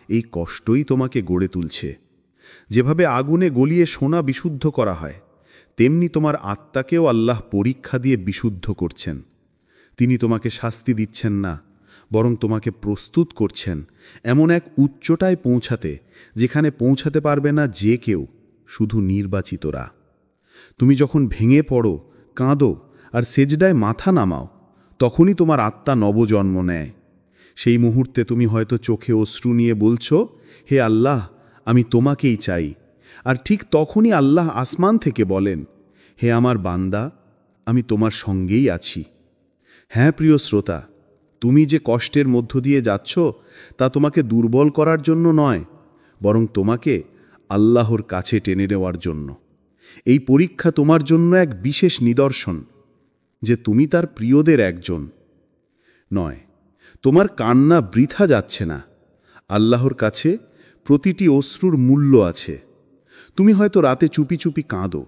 এই কষ্টই তোমাকে গড়ে তুলছে। যেভাবে আগুনে গলিয়ে সোনা বিশুদ্ধ করা হয়, তেমনি তোমার আত্মাকেও আল্লাহ পরীক্ষা দিয়ে বিশুদ্ধ করছেন। তিনি তোমাকে শাস্তি দিচ্ছেন না, বরং তোমাকে প্রস্তুত করছেন এমন এক উচ্চতায় পৌঁছাতে যেখানে পৌঁছাতে পারবে না যে কেউ, শুধু নির্বাচিতরা। তুমি যখন ভেঙে পড়ো, কাঁদো আর সেজদায় মাথা নামাও, তখনই তোমার আত্মা নবজন্ম নেয়। সেই মুহূর্তে তুমি হয়তো চোখে অশ্রু নিয়ে বলছো, হে আল্লাহ, আমি তোমাকেই চাই। আর ঠিক তখনই আল্লাহ আসমান থেকে বলেন, হে আমার বান্দা, আমি তোমার সঙ্গেই আছি। হ্যাঁ প্রিয় শ্রোতা, তুমি যে কষ্টের মধ্য দিয়ে যাচ্ছ তা তোমাকে দুর্বল করার জন্য নয়, বরং তোমাকে আল্লাহর কাছে টেনে নেওয়ার জন্য। এই পরীক্ষা তোমার জন্য এক বিশেষ নিদর্শন যে তুমি তার প্রিয়দের একজন নয়। তোমার কান্না বৃথা যাচ্ছে না। আল্লাহর কাছে প্রতিটি অশ্রুর মূল্য আছে। তুমি হয়তো রাতে চুপি চুপি কাঁদো,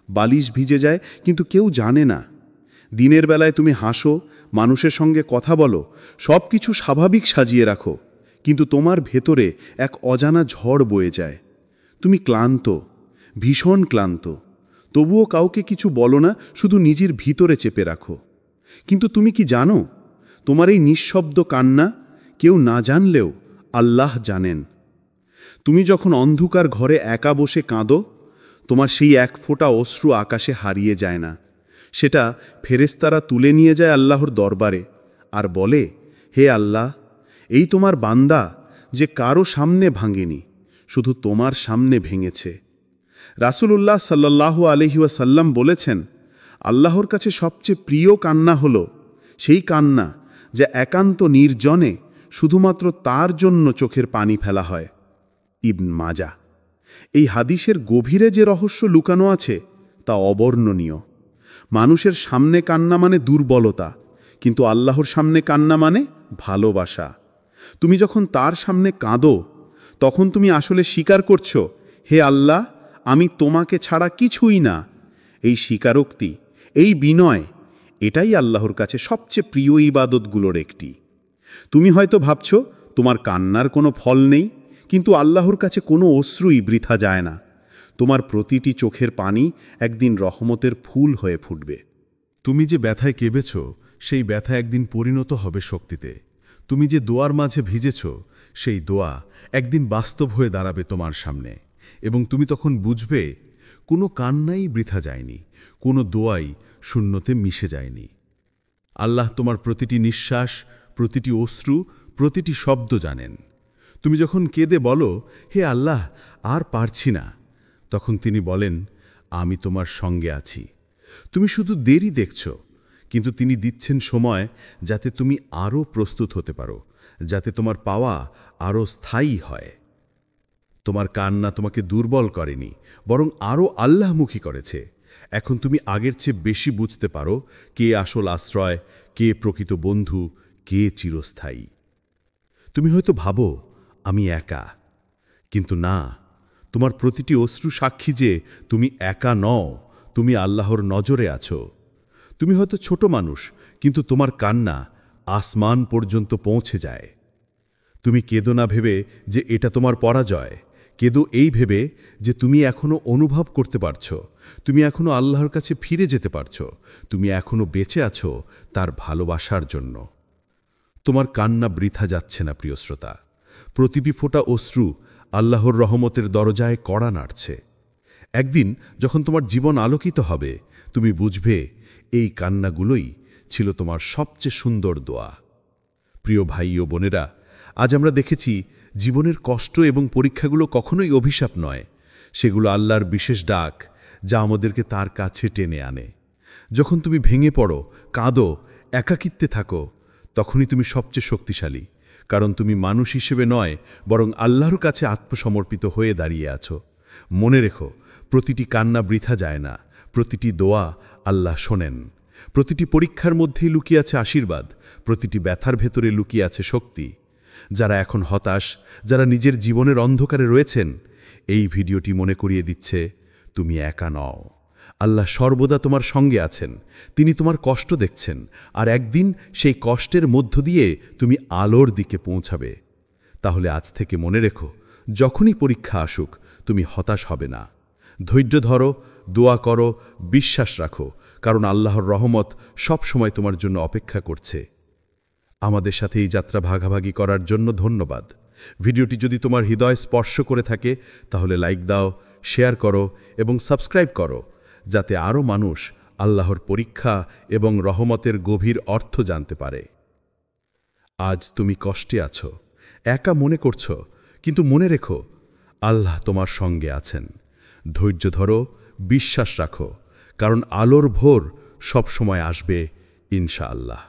বালিশ ভিজে যায় কিন্তু কেউ জানে না। দিনের বেলায় তুমি হাসো, মানুষের সঙ্গে কথা বলো, সব কিছু স্বাভাবিক সাজিয়ে রাখো, কিন্তু তোমার ভেতরে এক অজানা ঝড় বয়ে যায়। তুমি ক্লান্ত, ভীষণ ক্লান্ত, তবুও কাউকে কিছু বলো না, শুধু নিজের ভিতরে চেপে রাখো। কিন্তু তুমি কি জানো, তোমার এই নিঃশব্দ কান্না কেউ না জানলেও আল্লাহ জানেন। তুমি যখন অন্ধকার ঘরে একা বসে কাঁদো, তোমার সেই এক ফোঁটা অশ্রু আকাশে হারিয়ে যায় না। সেটা ফেরেশতারা তুলে নিয়ে যায় আল্লাহর দরবারে আর বলে, হে আল্লাহ, এই তোমার বান্দা যে কারো সামনে ভাঙেনি, শুধু তোমার সামনে ভেঙেছে। রাসূলুল্লাহ সাল্লাল্লাহু আলাইহি ওয়াসাল্লাম বলেছেন, আল্লাহর কাছে সবচেয়ে প্রিয় কান্না হলো সেই কান্না যা একান্ত নির্জনে শুধুমাত্র তার জন্য চোখের পানি ফেলা হয়। ইবন মাজাহ। এই হাদিসের গভীরে যে রহস্য লুকানো আছে তা অবর্ণনীয়। মানুষের সামনে কান্না মানে দুর্বলতা, কিন্তু আল্লাহর সামনে কান্না মানে ভালোবাসা। তুমি যখন তার সামনে কাঁদো, তখন তুমি আসলে স্বীকার করছো, হে আল্লাহ, আমি তোমাকে ছাড়া কিছুই না। এই স্বীকারোক্তি, এই বিনয়, এটাই আল্লাহর কাছে সবচেয়ে প্রিয় ইবাদতগুলোর একটি। তুমি হয়তো ভাবছ তোমার কান্নার কোনো ফল নেই, কিন্তু আল্লাহর কাছে কোনো অশ্রুই বৃথা যায় না। তোমার প্রতিটি চোখের পানি একদিন রহমতের ফুল হয়ে ফুটবে। তুমি যে ব্যথায় কেঁবেছ, সেই ব্যথা একদিন পরিণত হবে শক্তিতে। তুমি যে দোয়ার মাঝে ভিজেছ, সেই দোয়া একদিন বাস্তব হয়ে দাঁড়াবে তোমার সামনে, এবং তুমি তখন বুঝবে কোনো কান্নাই বৃথা যায়নি, কোনো দোয়াই শূন্যতে মিশে যায়নি। আল্লাহ তোমার প্রতিটি নিঃশ্বাস, প্রতিটি অশ্রু, প্রতিটি শব্দ জানেন। তুমি যখন কেঁদে বলো, হে আল্লাহ, আর পারছি না, তখন তিনি বলেন, আমি তোমার সঙ্গে আছি। তুমি শুধু দেরি দেখছ, কিন্তু তিনি দিচ্ছেন সময় যাতে তুমি আরও প্রস্তুত হতে পারো, যাতে তোমার পাওয়া আরও স্থায়ী হয়। তোমার কান্না তোমাকে দুর্বল করেনি, বরং আরও আল্লাহমুখী করেছে। এখন তুমি আগের চেয়ে বেশি বুঝতে পারো কে আসল আশ্রয়, কে প্রকৃত বন্ধু, কে চিরস্থায়ী। তুমি হয়তো ভাবো, আমি একা, কিন্তু না, তোমার প্রতিটি অশ্রু সাক্ষী যে তুমি একা নও, তুমি আল্লাহর নজরে আছো। তুমি হয়তো ছোট মানুষ, কিন্তু তোমার কান্না আসমান পর্যন্ত পৌঁছে যায়। তুমি কেঁদো না ভেবে যে এটা তোমার পরাজয়, কেঁদো এই ভেবে যে তুমি এখনো অনুভব করতে পারছো, তুমি এখনো আল্লাহর কাছে ফিরে যেতে পারছো, তুমি এখনো বেঁচে আছো তার ভালোবাসার জন্য। তোমার কান্না বৃথা যাচ্ছে না প্রিয় শ্রোতা। প্রতিটি ফোঁটা অশ্রু আল্লাহর রহমতের দরজায় কড়া নাড়ছে। একদিন যখন তোমার জীবন আলোকিত হবে, তুমি বুঝবে এই কান্নাগুলোই ছিল তোমার সবচেয়ে সুন্দর দোয়া। প্রিয় ভাই ও বোনেরা, আজ আমরা দেখেছি জীবনের কষ্ট এবং পরীক্ষাগুলো কখনোই অভিশাপ নয়, সেগুলো আল্লাহর বিশেষ ডাক, যা আমাদেরকে তার কাছে টেনে আনে। যখন তুমি ভেঙে পড়ো, কাঁদো, একাকিত্বে থাকো, তখনই তুমি সবচেয়ে শক্তিশালী, কারণ তুমি মানুষ হিসেবে নয়, বরং আল্লাহর কাছে আত্মসমর্পিত হয়ে দাঁড়িয়ে আছো। মনে রেখো, প্রতিটি কান্না বৃথা যায় না, প্রতিটি দোয়া আল্লাহ শোনেন। প্রতিটি পরীক্ষার মধ্যেই লুকিয়ে আছে আশীর্বাদ, প্রতিটি ব্যথার ভেতরে লুকিয়ে আছে শক্তি। যারা এখন হতাশ, যারা নিজের জীবনের অন্ধকারে রয়েছেন, এই ভিডিওটি মনে করিয়ে দিচ্ছে, তুমি একা নও। আল্লাহ সর্বদা তোমার সঙ্গে আছেন। তিনি তোমার কষ্ট দেখছেন, আর একদিন সেই কষ্টের মধ্য দিয়ে তুমি আলোর দিকে পৌঁছাবে। তাহলে আজ থেকে মনে রেখো, যখনই পরীক্ষা আসুক, তুমি হতাশ হবে না। ধৈর্য ধরো, দোয়া করো, বিশ্বাস রাখো, কারণ আল্লাহর রহমত সব সময় তোমার জন্য অপেক্ষা করছে। আমাদের সাথে এই যাত্রা ভাগাভাগি করার জন্য ধন্যবাদ। ভিডিওটি যদি তোমার হৃদয় স্পর্শ করে থাকে তাহলে লাইক দাও, শেয়ার করো এবং সাবস্ক্রাইব করো, যাতে আরও মানুষ আল্লাহর পরীক্ষা এবং রহমতের গভীর অর্থ জানতে পারে। আজ তুমি কষ্টে আছো, একা মনে করছো, কিন্তু মনে রেখো আল্লাহ তোমার সঙ্গে আছেন। ধৈর্য ধরো, বিশ্বাস রাখো, কারণ আলোর ভোর সবসময় আসবে ইনশাআল্লাহ।